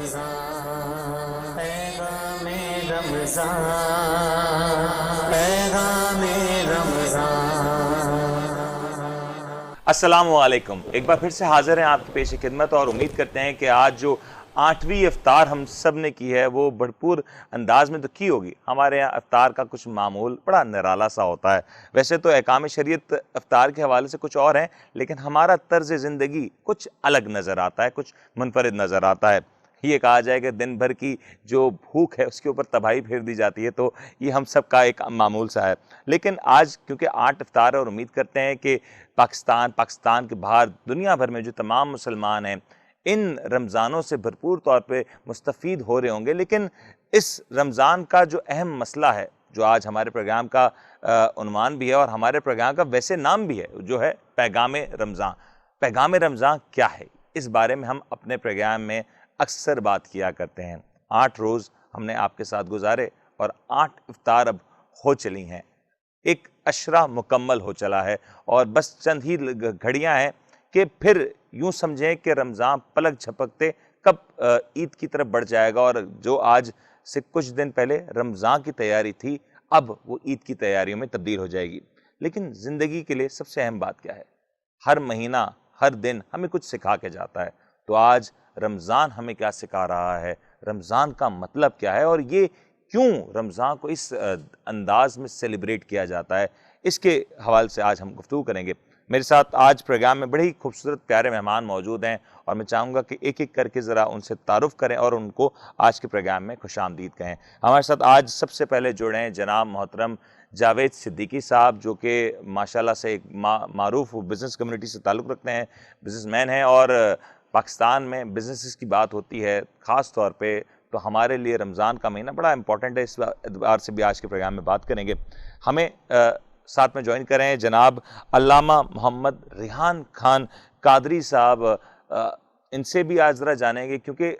رمضان پیغام رمضان پیغام رمضان۔ السلام علیکم، ایک بار پھر سے حاضر ہیں آپ کی پیش خدمت، اور امید کرتے ہیں کہ آج جو 8ویں افطار ہم سب نے کی ہے وہ بھرپور انداز میں تو کی ہوگی۔ ہمارے یہاں افطار کا کچھ معمول بڑا نرالا سا ہوتا ہے۔ ویسے تو احکام شریعت افطار کے حوالے سے کچھ اور ہیں، لیکن ہمارا طرز زندگی کچھ الگ نظر آتا ہے، کچھ منفرد نظر آتا ہے۔ یہ کہا جائے کہ دن بھر کی جو بھوک ہے اس کے اوپر تباہی پھیر دی جاتی ہے، تو یہ ہم سب کا ایک معمول سا ہے۔ لیکن آج کیونکہ 8 افطار ہے اور امید کرتے ہیں کہ پاکستان کے باہر دنیا بھر میں جو تمام مسلمان ہیں ان رمضانوں سے بھرپور طور پہ مستفید ہو رہے ہوں گے۔ لیکن اس رمضان کا جو اہم مسئلہ ہے، جو آج ہمارے پروگرام کا عنوان بھی ہے اور ہمارے پروگرام کا ویسے نام بھی ہے، جو ہے پیغام رمضان۔ پیغام رمضان کیا ہے، اس بارے میں ہم اپنے پروگرام میں اکثر بات کیا کرتے ہیں۔ 8 روز ہم نے آپ کے ساتھ گزارے اور 8 افطار اب ہو چلی ہیں، ایک عشرہ مکمل ہو چلا ہے، اور بس چند ہی گھڑیاں ہیں کہ پھر یوں سمجھیں کہ رمضان پلک جھپکتے کب عید کی طرف بڑھ جائے گا، اور جو آج سے کچھ دن پہلے رمضان کی تیاری تھی اب وہ عید کی تیاریوں میں تبدیل ہو جائے گی۔ لیکن زندگی کے لیے سب سے اہم بات کیا ہے؟ ہر مہینہ، ہر دن ہمیں کچھ سکھا کے جاتا ہے۔ تو آج رمضان ہمیں کیا سکھا رہا ہے، رمضان کا مطلب کیا ہے، اور یہ کیوں رمضان کو اس انداز میں سیلیبریٹ کیا جاتا ہے، اس کے حوالے سے آج ہم گفتگو کریں گے۔ میرے ساتھ آج پروگرام میں بڑے ہی خوبصورت پیارے مہمان موجود ہیں، اور میں چاہوں گا کہ ایک ایک کر کے ذرا ان سے تعارف کریں اور ان کو آج کے پروگرام میں خوش آمدید کہیں۔ ہمارے ساتھ آج سب سے پہلے جڑے ہیں جناب محترم جاوید صدیقی صاحب، جو کہ ماشاءاللہ سے ایک معروف بزنس کمیونٹی سے تعلق رکھتے ہیں، بزنس مین ہیں، اور پاکستان میں بزنسز کی بات ہوتی ہے خاص طور پہ تو ہمارے لیے رمضان کا مہینہ بڑا امپورٹنٹ ہے، اس اعتبار سے بھی آج کے پروگرام میں بات کریں گے۔ ہمیں ساتھ میں جوائن کریں جناب علامہ محمد ریحان خان قادری صاحب۔ ان سے بھی آج ذرا جانیں گے، کیونکہ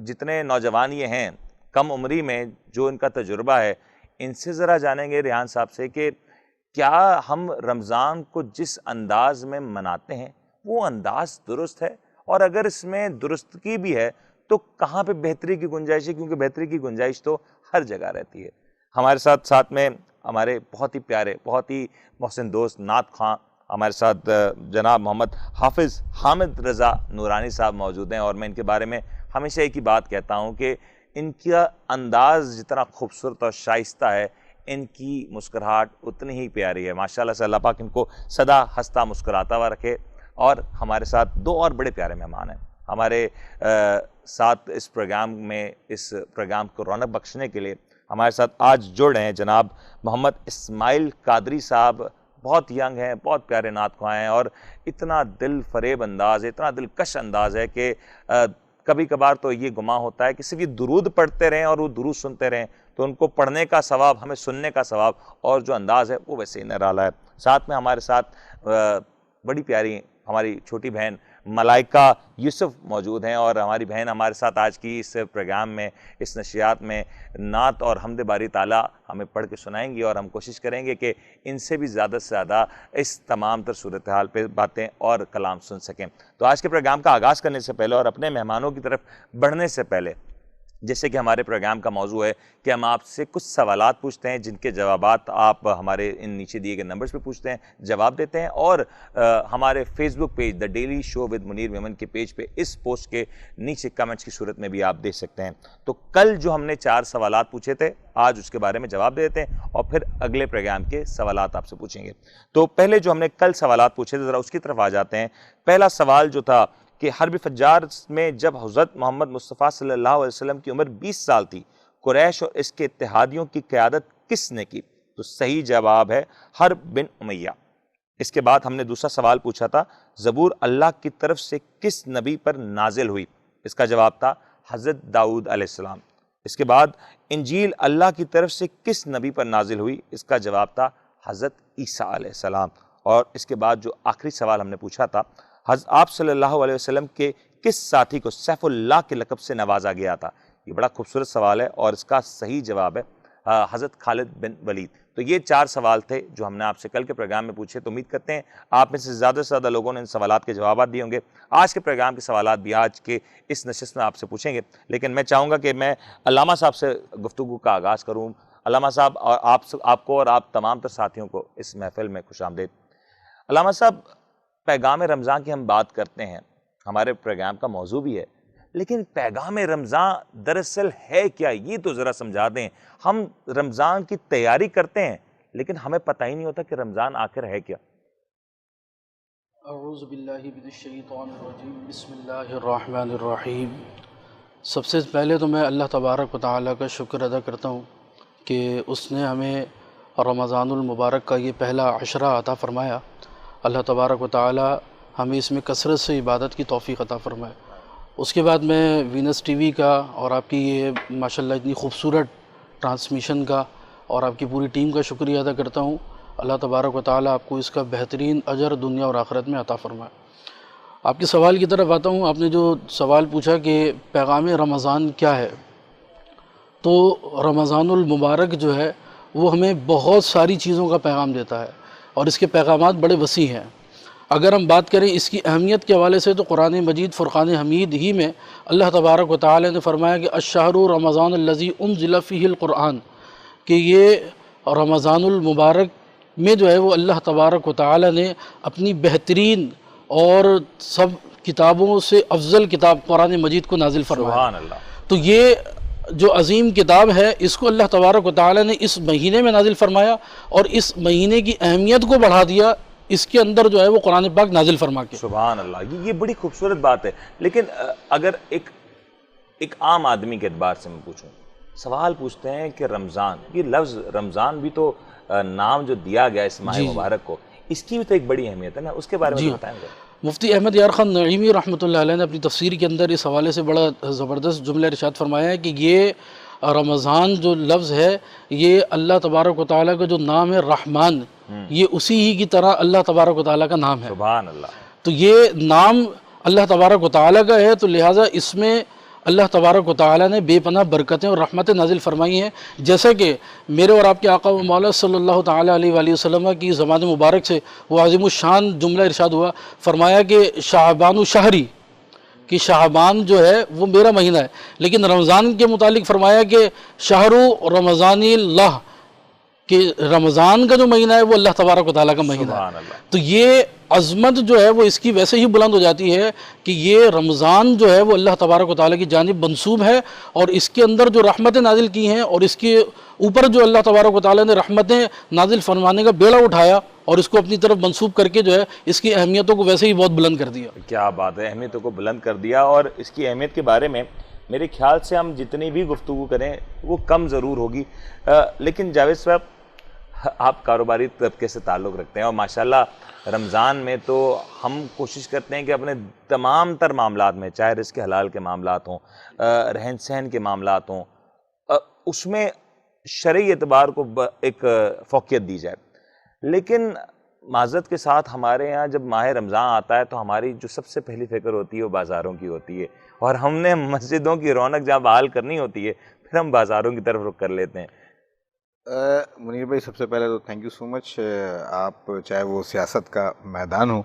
جتنے نوجوان یہ ہیں کم عمری میں جو ان کا تجربہ ہے، ان سے ذرا جانیں گے ریحان صاحب سے کہ کیا ہم رمضان کو جس انداز میں مناتے ہیں وہ انداز درست ہے، اور اگر اس میں درستگی بھی ہے تو کہاں پہ بہتری کی گنجائش ہے، کیونکہ بہتری کی گنجائش تو ہر جگہ رہتی ہے۔ ہمارے ساتھ میں ہمارے بہت ہی پیارے، بہت ہی محسن دوست نعت خواں ہمارے ساتھ جناب محمد حافظ حامد رضا نورانی صاحب موجود ہیں، اور میں ان کے بارے میں ہمیشہ ایک ہی بات کہتا ہوں کہ ان کا انداز جتنا خوبصورت اور شائستہ ہے، ان کی مسکراہٹ اتنی ہی پیاری ہے۔ ماشاءاللہ سے اللہ پاک ان کو سدا ہنستا مسکراتا ہوا رکھے۔ اور ہمارے ساتھ 2 اور بڑے پیارے مہمان ہیں ہمارے ساتھ اس پروگرام کو رونق بخشنے کے لیے۔ ہمارے ساتھ آج جڑ رہے ہیں جناب محمد اسماعیل قادری صاحب، بہت ینگ ہیں، بہت پیارے نعت خواں ہیں، اور اتنا دل فریب انداز ہے، اتنا دلکش انداز ہے کہ کبھی کبھار تو یہ گمان ہوتا ہے کہ صرف یہ درود پڑھتے رہیں اور وہ درود سنتے رہیں تو ان کو پڑھنے کا ثواب، ہمیں سننے کا ثواب، اور جو انداز ہے وہ ویسے ہی نرالا ہے۔ ساتھ میں ہمارے ساتھ بڑی پیاری ہماری چھوٹی بہن ملائکہ یوسف موجود ہیں، اور ہماری بہن ہمارے ساتھ آج کی اس پروگرام میں، اس نشریات میں نعت اور حمد باری تعالیٰ ہمیں پڑھ کے سنائیں گی، اور ہم کوشش کریں گے کہ ان سے بھی زیادہ سے زیادہ اس تمام تر صورتحال پہ باتیں اور کلام سن سکیں۔ تو آج کے پروگرام کا آغاز کرنے سے پہلے اور اپنے مہمانوں کی طرف بڑھنے سے پہلے، جیسے کہ ہمارے پروگرام کا موضوع ہے کہ ہم آپ سے کچھ سوالات پوچھتے ہیں، جن کے جوابات آپ ہمارے ان نیچے دیے گئے نمبرز پہ پوچھتے ہیں، جواب دیتے ہیں، اور ہمارے face book page the daily show with Munir Memon کے پیج پہ اس پوسٹ کے نیچے کمنٹس کی صورت میں بھی آپ دے سکتے ہیں۔ تو کل جو ہم نے 4 سوالات پوچھے تھے، آج اس کے بارے میں جواب دے دیتے ہیں، اور پھر اگلے پروگرام کے سوالات آپ سے پوچھیں گے۔ تو پہلے جو ہم نے کل سوالات پوچھے تھے، ذرا اس کی طرف آ جاتے ہیں۔ پہلا سوال جو تھا کہ حرب فجار میں جب حضرت محمد مصطفیٰ صلی اللہ علیہ وسلم کی عمر 20 سال تھی، قریش اور اس کے اتحادیوں کی قیادت کس نے کی؟ تو صحیح جواب ہے حرب بن امیہ۔ اس کے بعد ہم نے دوسرا سوال پوچھا تھا زبور اللہ کی طرف سے کس نبی پر نازل ہوئی؟ اس کا جواب تھا حضرت داؤد علیہ السلام۔ اس کے بعد انجیل اللہ کی طرف سے کس نبی پر نازل ہوئی؟ اس کا جواب تھا حضرت عیسیٰ علیہ السلام۔ اور اس کے بعد جو آخری سوال ہم نے پوچھا تھا، آپ صلی اللہ علیہ وسلم کے کس ساتھی کو سیف اللہ کے لقب سے نوازا گیا تھا؟ یہ بڑا خوبصورت سوال ہے، اور اس کا صحیح جواب ہے حضرت خالد بن ولید. تو یہ 4 سوال تھے جو ہم نے آپ سے کل کے پروگرام میں پوچھے. تو امید کرتے ہیں آپ میں سے زیادہ لوگوں نے ان سوالات کے جوابات دیے ہوں گے. آج کے پروگرام کے سوالات بھی آج کے اس نشست میں آپ سے پوچھیں گے، لیکن میں چاہوں گا کہ میں علامہ صاحب سے گفتگو کا آغاز کروں. علامہ صاحب، اور آپ کو اور آپ تمام تر ساتھیوں کو اس محفل میں خوش آمدید. علامہ صاحب، پیغام رمضان کی ہم بات کرتے ہیں، ہمارے پروگرام کا موضوع بھی ہے، لیکن پیغام رمضان دراصل ہے کیا؟ یہ تو ذرا سمجھا دیں. ہم رمضان کی تیاری کرتے ہیں لیکن ہمیں پتہ ہی نہیں ہوتا کہ رمضان آخر ہے کیا. اعوذ باللہ من الشیطان الرجیم، بسم اللہ الرحمن الرحیم. سب سے پہلے تو میں اللہ تبارک و تعالیٰ کا شکر ادا کرتا ہوں کہ اس نے ہمیں رمضان المبارک کا یہ پہلا عشرہ عطا فرمایا. اللہ تبارک و تعالیٰ ہمیں اس میں کثرت سے عبادت کی توفیق عطا فرمائے. اس کے بعد میں وینس ٹی وی کا اور آپ کی یہ ماشاءاللہ اتنی خوبصورت ٹرانسمیشن کا اور آپ کی پوری ٹیم کا شکریہ ادا کرتا ہوں. اللہ تبارک و تعالیٰ آپ کو اس کا بہترین اجر دنیا اور آخرت میں عطا فرمائے. آپ کے سوال کی طرف آتا ہوں. آپ نے جو سوال پوچھا کہ پیغام رمضان کیا ہے، تو رمضان المبارک جو ہے وہ ہمیں بہت ساری چیزوں کا پیغام دیتا ہے اور اس کے پیغامات بڑے وسیع ہیں. اگر ہم بات کریں اس کی اہمیت کے حوالے سے تو قرآن مجید فرقان حمید ہی میں اللہ تبارک و تعالی نے فرمایا کہ الشہر رمضان الذی انزل فیہ القرآن، کہ یہ رمضان المبارک میں جو ہے وہ اللہ تبارک و تعالی نے اپنی بہترین اور سب کتابوں سے افضل کتاب قرآن مجید کو نازل فرمایا. سبحان اللہ. تو یہ جو عظیم کتاب ہے اس کو اللہ تبارک و تعالی نے اس مہینے میں نازل فرمایا اور اس مہینے کی اہمیت کو بڑھا دیا اس کے اندر جو ہے وہ قرآن پاک نازل فرما کے. سبحان اللہ. یہ بڑی خوبصورت بات ہے. لیکن اگر ایک عام آدمی کے اعتبار سے میں پوچھوں، سوال پوچھتے ہیں کہ رمضان، یہ لفظ رمضان بھی تو نام جو دیا گیا اس ماہ مبارک کو، اس کی بھی تو ایک بڑی اہمیت ہے نا، اس کے بارے میں بتائیں گے. مفتی احمد یار خان نعیمی رحمۃ اللہ علیہ نے اپنی تفسیر کے اندر اس حوالے سے بڑا زبردست جملہ ارشاد فرمایا ہے کہ یہ رمضان جو لفظ ہے یہ اللہ تبارک و تعالیٰ کا جو نام ہے رحمان، یہ اسی ہی کی طرح اللہ تبارک و تعالیٰ کا نام ہے. سبحان اللہ. تو یہ نام اللہ تبارک و تعالیٰ کا ہے، تو لہٰذا اس میں اللہ تبارک و تعالیٰ نے بے پناہ برکتیں اور رحمتیں نازل فرمائی ہیں. جیسا کہ میرے اور آپ کے آقا و مولا صلی اللہ تعالیٰ علیہ وآلہ وسلم کی زبان مبارک سے وہ عظیم الشان جملہ ارشاد ہوا، فرمایا کہ شعبان شہری، کہ شعبان جو ہے وہ میرا مہینہ ہے. لیکن رمضان کے متعلق فرمایا کہ شہر رمضان اللہ، کہ رمضان کا جو مہینہ ہے وہ اللہ تبارک و تعالیٰ کا مہینہ ہے. تو یہ عظمت جو ہے وہ اس کی ویسے ہی بلند ہو جاتی ہے کہ یہ رمضان جو ہے وہ اللہ تبارک و تعالیٰ کی جانب منسوب ہے، اور اس کے اندر جو رحمتیں نازل کی ہیں اور اس کے اوپر جو اللہ تبارک و تعالیٰ نے رحمتیں نازل فرمانے کا بیڑا اٹھایا اور اس کو اپنی طرف منسوب کر کے جو ہے اس کی اہمیتوں کو ویسے ہی بہت بلند کر دیا. کیا بات ہے، اہمیتوں کو بلند کر دیا. اور اس کی اہمیت کے بارے میں میرے خیال سے ہم جتنی بھی گفتگو کریں وہ کم ضرور ہوگی. لیکن جاوید صاحب، آپ کاروباری طبقے سے تعلق رکھتے ہیں اور ماشاءاللہ رمضان میں تو ہم کوشش کرتے ہیں کہ اپنے تمام تر معاملات میں، چاہے رزق حلال کے معاملات ہوں، رہن سہن کے معاملات ہوں، اس میں شرعی اعتبار کو ایک فوقیت دی جائے. لیکن معذرت کے ساتھ ہمارے یہاں جب ماہ رمضان آتا ہے تو ہماری جو سب سے پہلی فکر ہوتی ہے وہ بازاروں کی ہوتی ہے، اور ہم نے مسجدوں کی رونق جہاں بحال کرنی ہوتی ہے پھر ہم بازاروں کی طرف رخ کر لیتے ہیں. منیر بھائی، سب سے پہلے تو تھینک یو سو مچ. آپ چاہے وہ سیاست کا میدان ہو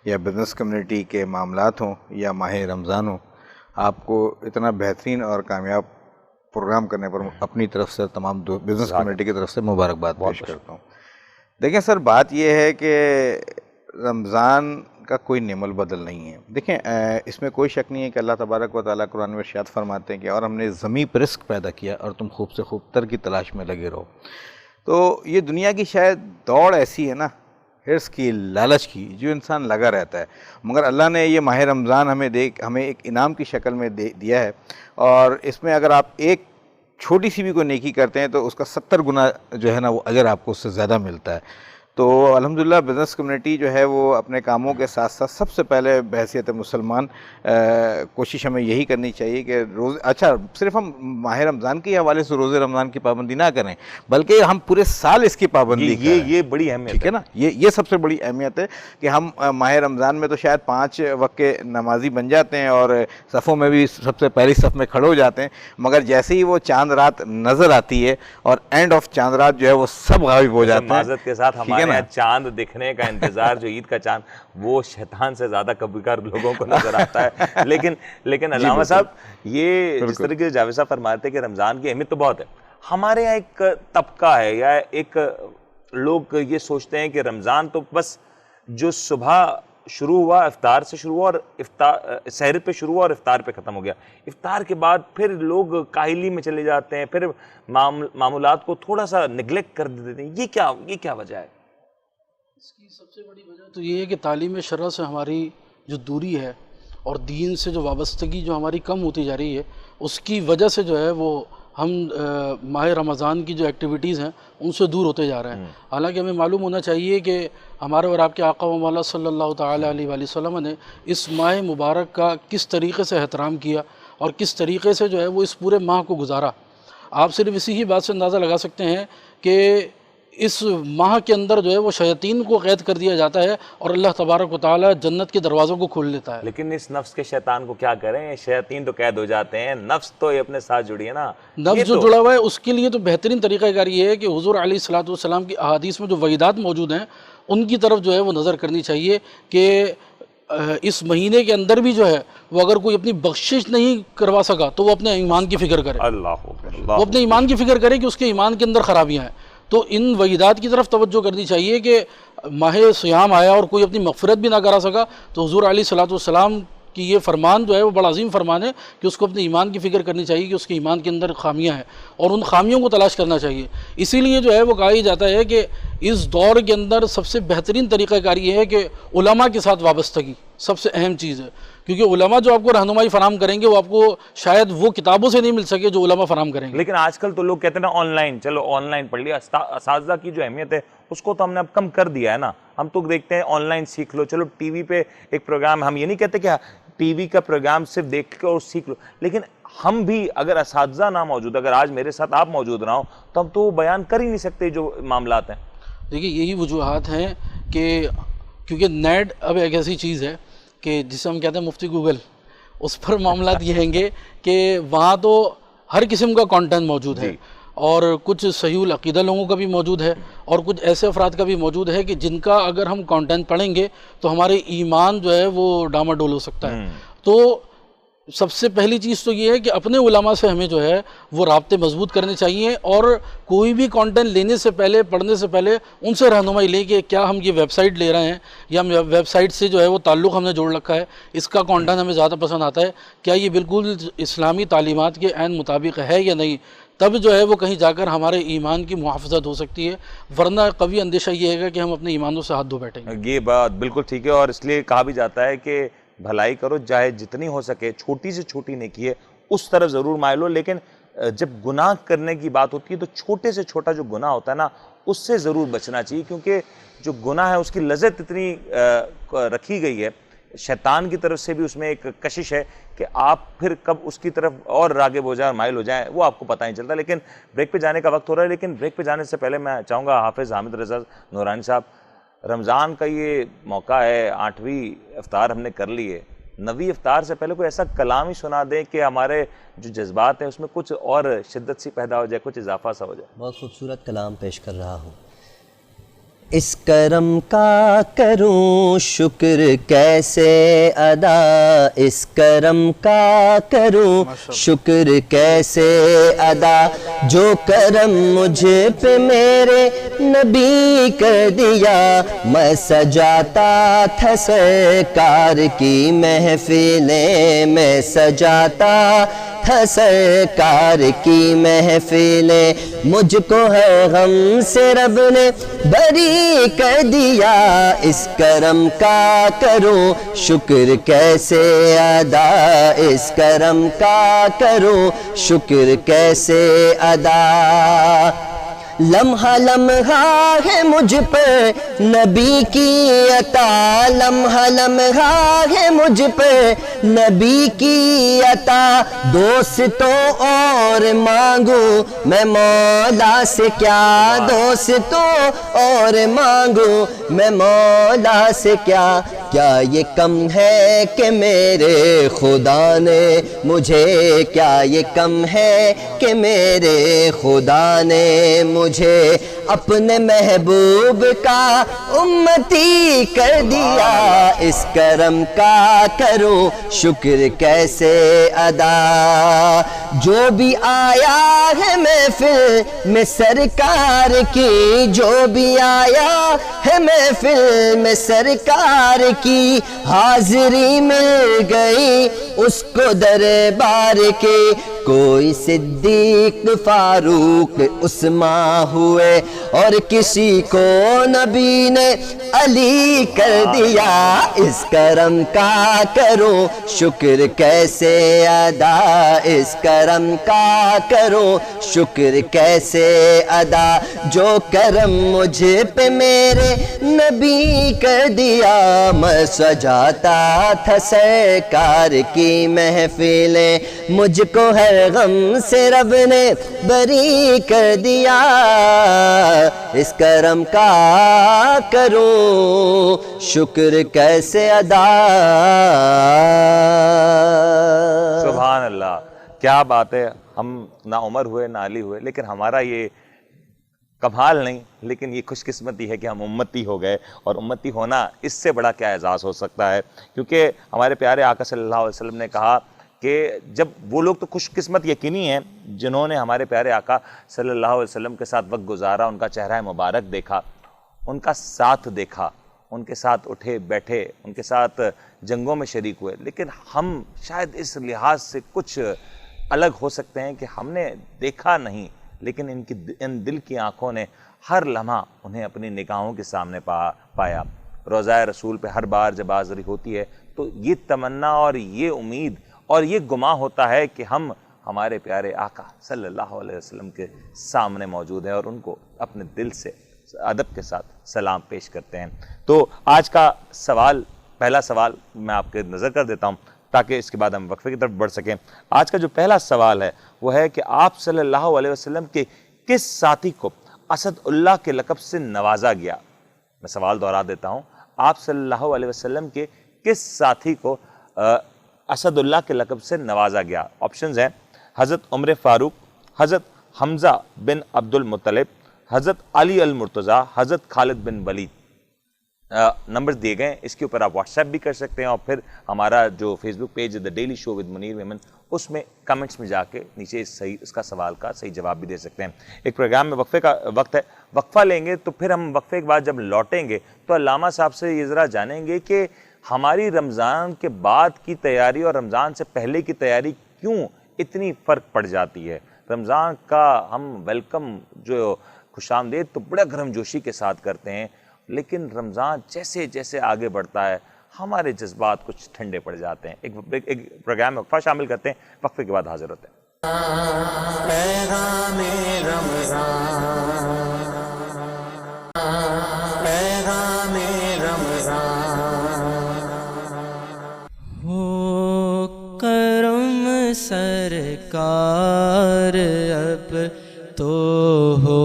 یا بزنس کمیونٹی کے معاملات ہوں یا ماہ رمضان ہو، آپ کو اتنا بہترین اور کامیاب پروگرام کرنے پر اپنی طرف سے تمام بزنس کمیونٹی کی طرف سے مبارکباد پیش کرتا ہوں. دیکھیں سر، بات یہ ہے کہ رمضان کا کوئی نعم البدل نہیں ہے. دیکھیں اس میں کوئی شک نہیں ہے کہ اللہ تبارک و تعالیٰ قرآن میں ارشاد فرماتے ہیں کہ اور ہم نے زمین پر رزق پیدا کیا اور تم خوب سے خوب تر کی تلاش میں لگے رہو. تو یہ دنیا کی شاید دوڑ ایسی ہے نا، حرص کی، لالچ کی، جو انسان لگا رہتا ہے. مگر اللہ نے یہ ماہ رمضان ہمیں ایک انعام کی شکل میں دیا ہے، اور اس میں اگر آپ ایک چھوٹی سی بھی کوئی نیکی کرتے ہیں تو اس کا 70 گنا جو ہے نا وہ اجر آپ کو اس سے زیادہ ملتا ہے. تو الحمدللہ بزنس کمیونٹی جو ہے وہ اپنے کاموں کے ساتھ ساتھ سب سے پہلے بحیثیت مسلمان کوشش ہمیں یہی کرنی چاہیے کہ صرف ہم ماہ رمضان کے حوالے سے روزے رمضان کی پابندی نہ کریں، بلکہ ہم پورے سال اس کی پابندی کریں۔ یہ بڑی اہمیت ٹھیک ہے نا، یہ سب سے بڑی اہمیت ہے کہ ہم ماہ رمضان میں تو شاید 5 وقت کے نمازی بن جاتے ہیں اور صفوں میں بھی سب سے پہلی صف میں کھڑے ہو جاتے ہیں، مگر جیسے ہی وہ چاند رات نظر آتی ہے اور اینڈ آف چاند رات جو ہے وہ سب غائب ہو جاتے ہیں۔ معذرت کے ساتھ ہمارے یہاں چاند دکھنے کا انتظار جو عید کا چاند وہ شیطان سے زیادہ کبھی کبھار لوگوں کو نظر آتا ہے، لیکن علامہ صاحب یہ جس طریقے سے جاوید صاحب فرماتے ہیں کہ رمضان کی اہمیت تو بہت ہے، ہمارے یہاں ایک طبقہ ہے یا ایک لوگ یہ سوچتے ہیں کہ رمضان تو بس جو صبح شروع ہوا افطار سے شروع ہوا اور سحر پہ شروع ہوا اور افطار پہ ختم ہو گیا، افطار کے بعد پھر لوگ کاہلی میں چلے جاتے ہیں، پھر معمولات کو تھوڑا سا نگلیکٹ کر دیتے ہیں، یہ کیا وجہ ہے؟ اس کی سب سے بڑی وجہ تو یہ ہے کہ تعلیم شرع سے ہماری جو دوری ہے اور دین سے جو وابستگی جو ہماری کم ہوتی جا رہی ہے، اس کی وجہ سے جو ہے وہ ہم ماہ رمضان کی جو ایکٹیویٹیز ہیں ان سے دور ہوتے جا رہے ہیں۔ حالانکہ ہمیں معلوم ہونا چاہیے کہ ہمارے اور آپ کے آقا و مولا صلی اللہ تعالیٰ علیہ وآلہ وسلم نے اس ماہ مبارک کا کس طریقے سے احترام کیا اور کس طریقے سے جو ہے وہ اس پورے ماہ کو گزارا۔ آپ صرف اسی ہی بات سے اندازہ لگا سکتے ہیں کہ اس ماہ کے اندر جو ہے وہ شیاطین کو قید کر دیا جاتا ہے اور اللہ تبارک و تعالیٰ جنت کے دروازوں کو کھول لیتا ہے۔ لیکن اس نفس کے شیطان کو کیا کریں، شیاطین تو قید ہو جاتے ہیں، نفس تو یہ اپنے ساتھ جڑی ہے نا، نفس جو جڑا ہوا ہے اس کے لیے تو بہترین طریقہ کار یہ ہے کہ حضور علیہ الصلوۃ والسلام کی احادیث میں جو وعیدات موجود ہیں ان کی طرف جو ہے وہ نظر کرنی چاہیے کہ اس مہینے کے اندر بھی جو ہے وہ اگر کوئی اپنی بخشش نہیں کروا سکا تو وہ اپنے ایمان کی فکر کرے، وہ اپنے ایمان کی فکر کرے کہ اس کے ایمان کے اندر خرابیاں ہیں۔ تو ان وعیدات کی طرف توجہ کرنی چاہیے کہ ماہ سیام آیا اور کوئی اپنی مغفرت بھی نہ کرا سکا تو حضور علیہ الصلوۃ والسلام کی یہ فرمان جو ہے وہ بڑا عظیم فرمان ہے کہ اس کو اپنے ایمان کی فکر کرنی چاہیے کہ اس کے ایمان کے اندر خامیاں ہیں اور ان خامیوں کو تلاش کرنا چاہیے۔ اسی لیے جو ہے وہ کہا جاتا ہے کہ اس دور کے اندر سب سے بہترین طریقہ کار یہ ہے کہ علماء کے ساتھ وابستگی سب سے اہم چیز ہے، کیونکہ علماء جو آپ کو رہنمائی فراہم کریں گے وہ آپ کو شاید وہ کتابوں سے نہیں مل سکے جو علماء فراہم کریں گے۔ لیکن آج کل تو لوگ کہتے ہیں نا آن لائن، چلو آن لائن پڑھ لیا، اساتذہ کی جو اہمیت ہے اس کو تو ہم نے اب کم کر دیا ہے نا، ہم تو دیکھتے ہیں آن لائن سیکھ لو، چلو ٹی وی پہ ایک پروگرام، ہم یہ نہیں کہتے کہ ٹی وی کا پروگرام صرف دیکھ کے اور سیکھ لو، لیکن ہم بھی اگر اساتذہ نہ موجود، اگر آج میرے ساتھ آپ موجود نہ ہو تو ہم تو بیان کر ہی نہیں سکتے جو معاملات ہیں۔ دیکھیے یہی وجوہات ہیں کہ کیونکہ نیٹ اب ایک ایسی چیز ہے کہ جسے ہم کہتے ہیں مفتی گوگل، اس پر معاملات یہ ہیں گے کہ وہاں تو ہر قسم کا کانٹینٹ موجود ہے اور کچھ صحیح العقیدہ لوگوں کا بھی موجود ہے اور کچھ ایسے افراد کا بھی موجود ہے کہ جن کا اگر ہم کانٹینٹ پڑھیں گے تو ہمارے ایمان جو ہے وہ ڈاماڈول ہو سکتا ہے۔ تو سب سے پہلی چیز تو یہ ہے کہ اپنے علماء سے ہمیں جو ہے وہ رابطے مضبوط کرنے چاہیے اور کوئی بھی کانٹینٹ لینے سے پہلے، پڑھنے سے پہلے ان سے رہنمائی لیں کہ کیا ہم یہ ویب سائٹ لے رہے ہیں یا ویب سائٹ سے جو ہے وہ تعلق ہم نے جوڑ رکھا ہے، اس کا کانٹینٹ ہمیں زیادہ پسند آتا ہے، کیا یہ بالکل اسلامی تعلیمات کے عین مطابق ہے یا نہیں، تب جو ہے وہ کہیں جا کر ہمارے ایمان کی محافظت ہو سکتی ہے، ورنہ قوی اندیشہ یہ ہے کہ ہم اپنے ایمانوں سے ہاتھ دھو بیٹھیں گے۔ یہ بات بالکل ٹھیک ہے، اور اس لیے کہا بھی جاتا ہے کہ بھلائی کرو چاہے جتنی ہو سکے، چھوٹی سے چھوٹی نیکی ہے اس طرف ضرور مائل ہو، لیکن جب گناہ کرنے کی بات ہوتی ہے تو چھوٹے سے چھوٹا جو گناہ ہوتا ہے نا اس سے ضرور بچنا چاہیے، کیونکہ جو گناہ ہے اس کی لذت اتنی رکھی گئی ہے، شیطان کی طرف سے بھی اس میں ایک کشش ہے کہ آپ پھر کب اس کی طرف اور راغب ہو جائیں اور مائل ہو جائیں وہ آپ کو پتہ نہیں چلتا۔ لیکن بریک پہ جانے کا وقت ہو رہا ہے، لیکن بریک پہ جانے سے پہلے میں چاہوں گا حافظ حامد رضا نورانی صاحب، رمضان کا یہ موقع ہے، 8ویں افطار ہم نے کر لی ہے، 9ویں افطار سے پہلے کوئی ایسا کلام ہی سنا دیں کہ ہمارے جو جذبات ہیں اس میں کچھ اور شدت سی پیدا ہو جائے، کچھ اضافہ سا ہو جائے۔ بہت خوبصورت کلام پیش کر رہا ہوں۔ اس کرم کا کروں شکر کیسے ادا، اس کرم کا کروں شکر کیسے ادا، جو کرم مجھ پہ میرے نبی کر دیا، میں سجاتا تھا سرکار کی محفلیں، میں سجاتا تھا سرکار کی محفلیں، مجھ کو ہر غم سے رب نے بری کر دیا، اس کرم کا کروں شکر کیسے ادا، اس کرم کا کروں شکر کیسے ادا۔ لمحہ لمحہ ہے مجھ پر نبی کی عطا، لمحہ لمحہ ہے مجھ پر نبی کی عطا، دوستوں اور مانگوں میں مولا سے کیا، دوستوں اور مانگوں میں مولا سے کیا، کیا یہ کم ہے کہ میرے خدا نے مجھے، کیا یہ کم ہے کہ میرے خدا نے مجھے اپنے محبوب کا امتی کر دیا، اس کرم کا کروں شکر کیسے ادا، جو بھی آیا ہے محفل میں سرکار کی، جو بھی آیا ہے محفل میں سرکار کی، حاضری مل گئی اس کو دربار کے، کوئی صدیق فاروق عثمان ہوئے اور کسی کو نبی نے علی کر دیا، اس کرم کا کروں شکر کیسے ادا، اس کرم کا کروں شکر کیسے ادا، جو کرم مجھ پہ میرے نبی کر دیا، میں سجاتا تھا سرکار کی محفلیں، مجھ کو ہر غم سے رب نے بری کر دیا، اس کرم کا کروں شکر کیسے ادا۔ سبحان اللہ، کیا بات ہے، ہم نہ عمر ہوئے نہ علی ہوئے، لیکن ہمارا یہ کمال نہیں، لیکن یہ خوش قسمتی ہے کہ ہم امتی ہو گئے، اور امتی ہونا اس سے بڑا کیا اعزاز ہو سکتا ہے، کیونکہ ہمارے پیارے آقا صلی اللہ علیہ وسلم نے کہا کہ جب وہ لوگ تو خوش قسمت یقینی ہیں جنہوں نے ہمارے پیارے آقا صلی اللہ علیہ وسلم کے ساتھ وقت گزارا، ان کا چہرہ مبارک دیکھا، ان کا ساتھ دیکھا، ان کے ساتھ اٹھے بیٹھے، ان کے ساتھ جنگوں میں شریک ہوئے، لیکن ہم شاید اس لحاظ سے کچھ الگ ہو سکتے ہیں کہ ہم نے دیکھا نہیں، لیکن ان دل کی آنکھوں نے ہر لمحہ انہیں اپنی نگاہوں کے سامنے پایا۔ روضہ رسول پہ ہر بار جب حاضری ہوتی ہے تو یہ تمنا اور یہ امید اور یہ گمان ہوتا ہے کہ ہم ہمارے پیارے آقا صلی اللہ علیہ وسلم کے سامنے موجود ہیں اور ان کو اپنے دل سے ادب کے ساتھ سلام پیش کرتے ہیں۔ تو آج کا سوال، پہلا سوال میں آپ کے نظر کر دیتا ہوں تاکہ اس کے بعد ہم وقفے کی طرف بڑھ سکیں۔ آج کا جو پہلا سوال ہے وہ ہے کہ آپ صلی اللہ علیہ وسلم کے کس ساتھی کو اسد اللہ کے لقب سے نوازا گیا؟ میں سوال دہرا دیتا ہوں، آپ صلی اللہ علیہ وسلم کے کس ساتھی کو اسد اللہ کے لقب سے نوازا گیا؟ آپشنز ہیں حضرت عمر فاروق، حضرت حمزہ بن عبد المطلب، حضرت علی المرتضیٰ، حضرت خالد بن ولید۔ نمبر دیے گئے ہیں، اس کے اوپر آپ واٹس ایپ بھی کر سکتے ہیں، اور پھر ہمارا جو فیس بک پیج ہے the daily show with Munir Memon, اس میں کمنٹس میں جا کے نیچے اس کا سوال کا صحیح جواب بھی دے سکتے ہیں۔ ایک پروگرام میں وقفے کا وقت ہے، وقفہ لیں گے تو پھر ہم وقفے کے بعد جب لوٹیں گے تو علامہ صاحب سے یہ ذرا جانیں گے کہ ہماری رمضان کے بعد کی تیاری اور رمضان سے پہلے کی تیاری کیوں اتنی فرق پڑ جاتی ہے۔ رمضان کا ہم ویلکم جو خوش آمدید تو بڑے گرم جوشی کے ساتھ کرتے ہیں، لیکن رمضان جیسے جیسے آگے بڑھتا ہے ہمارے جذبات کچھ ٹھنڈے پڑ جاتے ہیں۔ ایک پروگرام میں وقفہ شامل کرتے ہیں، وقفے کے بعد حاضر ہوتے ہیں۔ پیغام رمضان، پیغام رمضان، ہو کرم سرکار اب تو ہو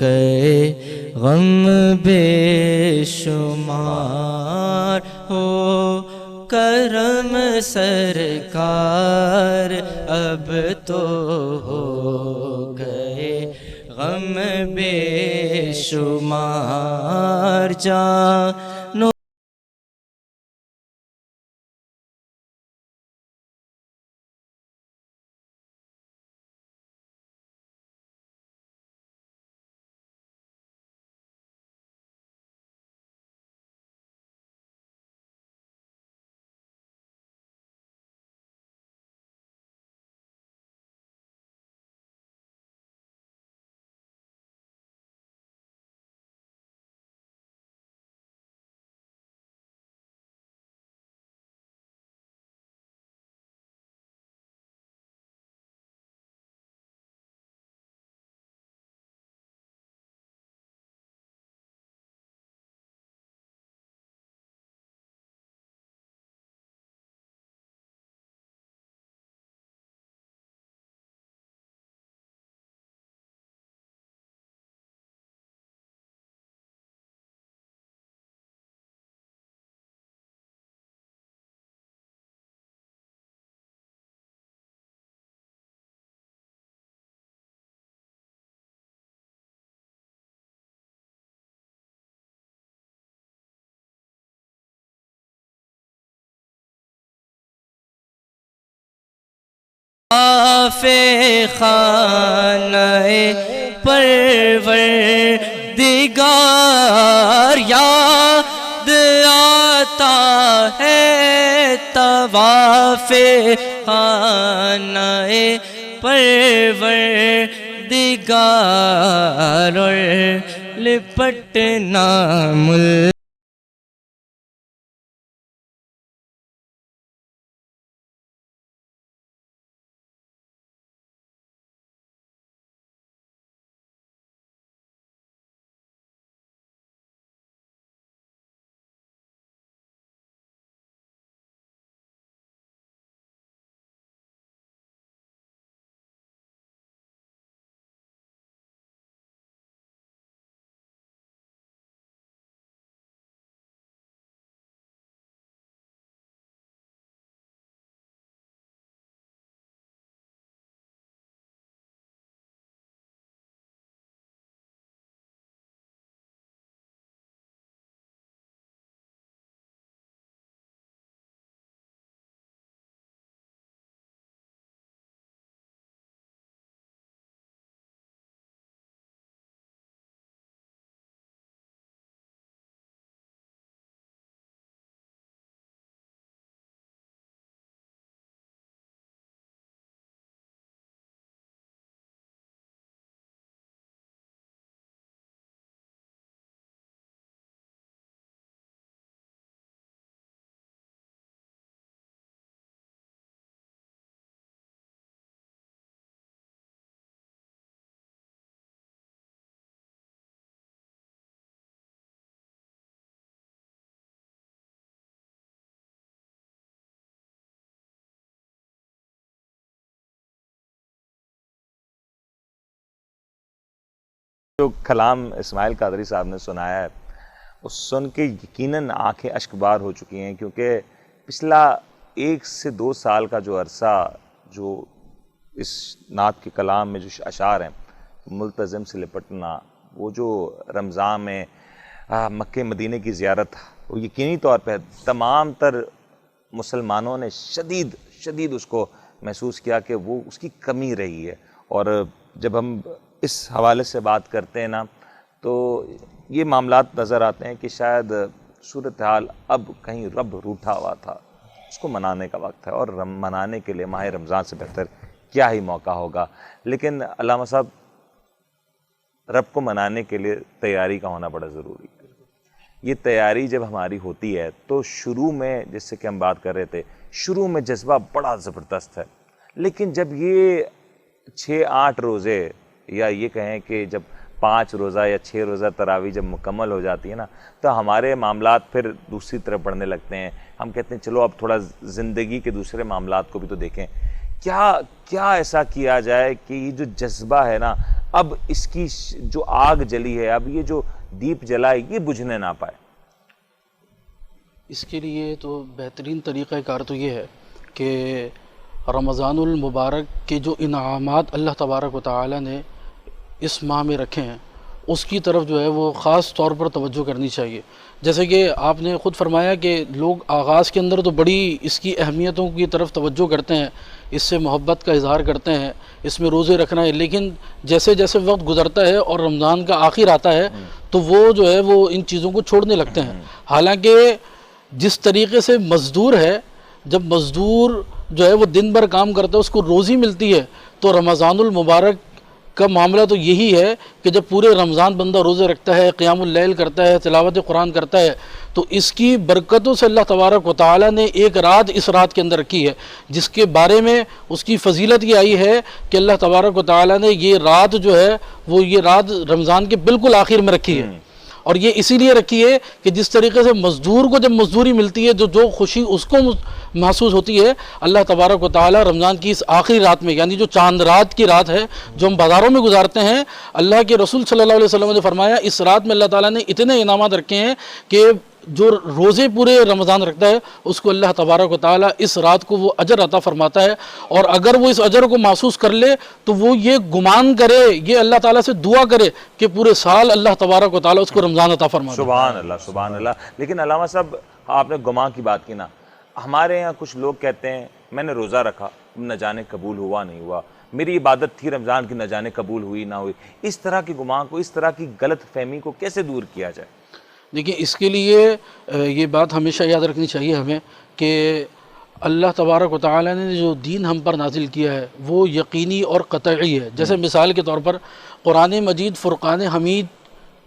گئے غم بے شمار، ہو کرم سرکار اب تو ہو گئے غم بے شمار، جانو خانہ پروردگار یاد آتا ہے طواف خانہ پروردگار اور لپٹنا مل جو کلام اسماعیل قادری صاحب نے سنایا ہے اس سن کے یقیناً آنکھیں اشک بار ہو چکی ہیں، کیونکہ پچھلا 1 سے 2 سال کا جو عرصہ جو اس نعت کے کلام میں جو اشعار ہیں ملتزم سے لپٹنا، وہ جو رمضان میں مکہ مدینہ کی زیارت، وہ یقینی طور پہ تمام تر مسلمانوں نے شدید اس کو محسوس کیا کہ وہ اس کی کمی رہی ہے. اور جب ہم اس حوالے سے بات کرتے ہیں نا تو یہ معاملات نظر آتے ہیں کہ شاید صورتحال اب کہیں رب روٹھا ہوا تھا، اس کو منانے کا وقت ہے، اور منانے کے لیے ماہ رمضان سے بہتر کیا ہی موقع ہوگا. لیکن علامہ صاحب، رب کو منانے کے لیے تیاری کا ہونا بڑا ضروری ہے. یہ تیاری جب ہماری ہوتی ہے تو شروع میں، جس سے کہ ہم بات کر رہے تھے، شروع میں جذبہ بڑا زبردست ہے، لیکن جب یہ 6-8 روزے یا یہ کہیں کہ جب 5 روزہ یا 6 روزہ تراویح جب مکمل ہو جاتی ہے نا تو ہمارے معاملات پھر دوسری طرف بڑھنے لگتے ہیں. ہم کہتے ہیں چلو اب تھوڑا زندگی کے دوسرے معاملات کو بھی تو دیکھیں. کیا ایسا کیا جائے کہ یہ جو جذبہ ہے نا، اب اس کی جو آگ جلی ہے، اب یہ جو دیپ جلا ہے، یہ بجھنے نہ پائے؟ اس کے لیے تو بہترین طریقہ کار تو یہ ہے کہ رمضان المبارک کے جو انعامات اللہ تبارک و تعالی نے اس ماہ میں رکھے ہیں اس کی طرف جو ہے وہ خاص طور پر توجہ کرنی چاہیے. جیسے کہ آپ نے خود فرمایا کہ لوگ آغاز کے اندر تو بڑی اس کی اہمیتوں کی طرف توجہ کرتے ہیں، اس سے محبت کا اظہار کرتے ہیں، اس میں روزے رکھنا ہے، لیکن جیسے جیسے وقت گزرتا ہے اور رمضان کا آخر آتا ہے تو وہ جو ہے وہ ان چیزوں کو چھوڑنے لگتے ہیں. حالانکہ جس طریقے سے مزدور ہے، جب مزدور جو ہے وہ دن بھر کام کرتا ہے، اس کو روزی ملتی ہے، تو رمضان المبارک کا معاملہ تو یہی ہے کہ جب پورے رمضان بندہ روزے رکھتا ہے، قیام اللیل کرتا ہے، تلاوت قرآن کرتا ہے، تو اس کی برکتوں سے اللہ تبارک و تعالی نے ایک رات اس رات کے اندر رکھی ہے، جس کے بارے میں اس کی فضیلت یہ آئی ہے کہ اللہ تبارک و تعالی نے یہ رات جو ہے وہ یہ رات رمضان کے بالکل آخر میں رکھی ہے. اور یہ اسی لیے رکھی ہے کہ جس طریقے سے مزدور کو جب مزدوری ملتی ہے، جو خوشی اس کو محسوس ہوتی ہے، اللہ تبارک و تعالی رمضان کی اس آخری رات میں، یعنی جو چاند رات کی رات ہے جو ہم بازاروں میں گزارتے ہیں، اللہ کے رسول صلی اللہ علیہ وسلم نے فرمایا اس رات میں اللہ تعالیٰ نے اتنے انعامات رکھے ہیں کہ جو روزے پورے رمضان رکھتا ہے اس کو اللہ تبارک و تعالیٰ اس رات کو وہ اجر عطا فرماتا ہے. اور اگر وہ اس اجر کو محسوس کر لے تو وہ یہ گمان کرے، یہ اللہ تعالیٰ سے دعا کرے کہ پورے سال اللہ تبارک و تعالیٰ اس کو رمضان عطا فرما دے. سبحان اللہ، سبحان اللہ. لیکن علامہ صاحب، آپ نے گمان کی بات کی نا، ہمارے یہاں کچھ لوگ کہتے ہیں میں نے روزہ رکھا نہ جانے قبول ہوا نہیں ہوا، میری عبادت تھی رمضان کی نہ جانے قبول ہوئی نہ ہوئی، اس طرح کی گمان کو، اس طرح کی غلط فہمی کو کیسے دور کیا جائے؟ دیکھیں اس کے لیے یہ بات ہمیشہ یاد رکھنی چاہیے ہمیں کہ اللہ تبارک و تعالیٰ نے جو دین ہم پر نازل کیا ہے وہ یقینی اور قطعی ہے. جیسے مثال کے طور پر قرآن مجید فرقان حمید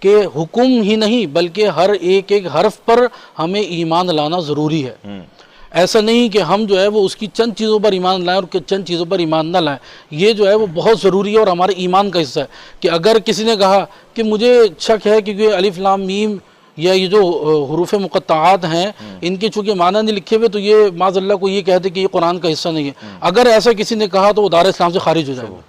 کے حکم ہی نہیں بلکہ ہر ایک حرف پر ہمیں ایمان لانا ضروری ہے. ایسا نہیں کہ ہم جو ہے وہ اس کی چند چیزوں پر ایمان لائیں اور چند چیزوں پر ایمان نہ لائیں. یہ جو ہے وہ بہت ضروری ہے اور ہمارے ایمان کا حصہ ہے کہ اگر کسی نے کہا کہ مجھے شک ہے کیونکہ الف لام میم یا یہ جو حروف مقطعات ہیں ان کے چونکہ معنی نہیں لکھے ہوئے تو یہ معاذ اللہ کو یہ کہتے کہ یہ قرآن کا حصہ نہیں ہے. اگر ایسا کسی نے کہا تو وہ دار اسلام سے خارج ہو جائے گا.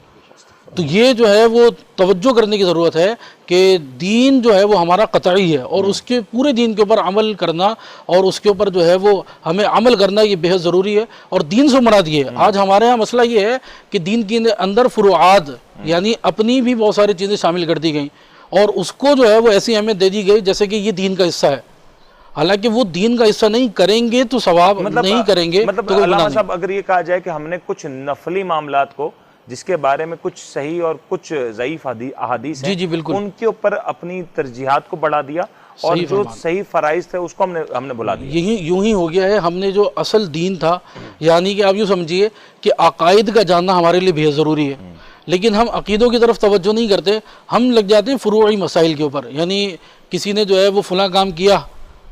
تو یہ جو ہے وہ توجہ کرنے کی ضرورت ہے کہ دین جو ہے وہ ہمارا قطعی ہے اور اس کے پورے دین کے اوپر عمل کرنا اور اس کے اوپر جو ہے وہ ہمیں عمل کرنا یہ بہت ضروری ہے. اور دین سے مراد یہ ہے آج ہمارے ہاں مسئلہ یہ ہے کہ دین کے اندر فروعات یعنی اپنی بھی بہت ساری چیزیں شامل کر دی گئیں اور اس کو جو ہے وہ ایسی اہمیت دے دی گئی جیسے کہ یہ دین کا حصہ ہے، حالانکہ وہ دین کا حصہ نہیں کریں گے تو ثواب نہیں کریں گے. مطلب علامہ صاحب اگر یہ کہا جائے کہ ہم نے کچھ نفلی معاملات کو جس کے بارے میں کچھ صحیح اور کچھ ضعیف احادیث ہیں جی بالکل ان کے اوپر اپنی ترجیحات کو بڑھا دیا اور جو صحیح فرائض تھے اس کو ہم نے بھلا دیا. یوں ہی ہو گیا ہے. ہم نے جو اصل دین تھا یعنی کہ آپ یوں سمجھیے کہ عقائد کا جاننا ہمارے لیے بہت ضروری ہے لیکن ہم عقیدوں کی طرف توجہ نہیں کرتے، ہم لگ جاتے ہیں فروعی مسائل کے اوپر. یعنی کسی نے جو ہے وہ فلاں کام کیا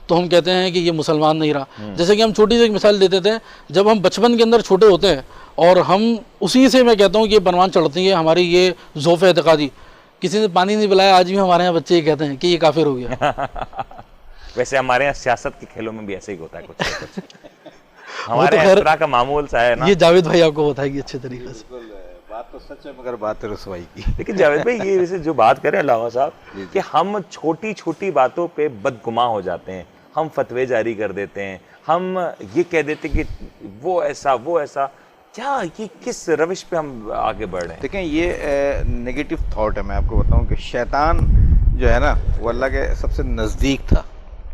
تو ہم کہتے ہیں کہ یہ مسلمان نہیں رہا. جیسے کہ ہم چھوٹی سی ایک مثال دیتے تھے، جب ہم بچپن کے اندر چھوٹے ہوتے ہیں اور ہم اسی سے میں کہتا ہوں کہ یہ بنوان چڑھتی ہے ہماری یہ ذوف اعتقادی. کسی نے پانی نہیں پلایا آج بھی ہمارے یہاں بچے یہ کہتے ہیں کہ یہ کافر ہو گیا. ویسے ہمارے یہاں سیاست کے کھیلوں میں بھی ایسے ہی ہوتا ہے کچھ ہمارے اس طرح کا معمول سا ہے نا. یہ جاوید بھائی آپ کو بتائے گی اچھے طریقے سے. بات تو سچ ہے مگر بات رسوائی کی. لیکن جاوید بھائی یہ ویسے جو بات کریں علامہ صاحب کہ ہم چھوٹی چھوٹی باتوں پہ بدگماں ہو جاتے ہیں، ہم فتوے جاری کر دیتے ہیں، ہم یہ کہہ دیتے کہ وہ ایسا کیا، یہ کس روش پہ ہم آگے بڑھ رہے ہیں؟ دیکھیں یہ نگیٹو تھاٹ ہے. میں آپ کو بتاؤں کہ شیطان جو ہے نا وہ اللہ کے سب سے نزدیک تھا،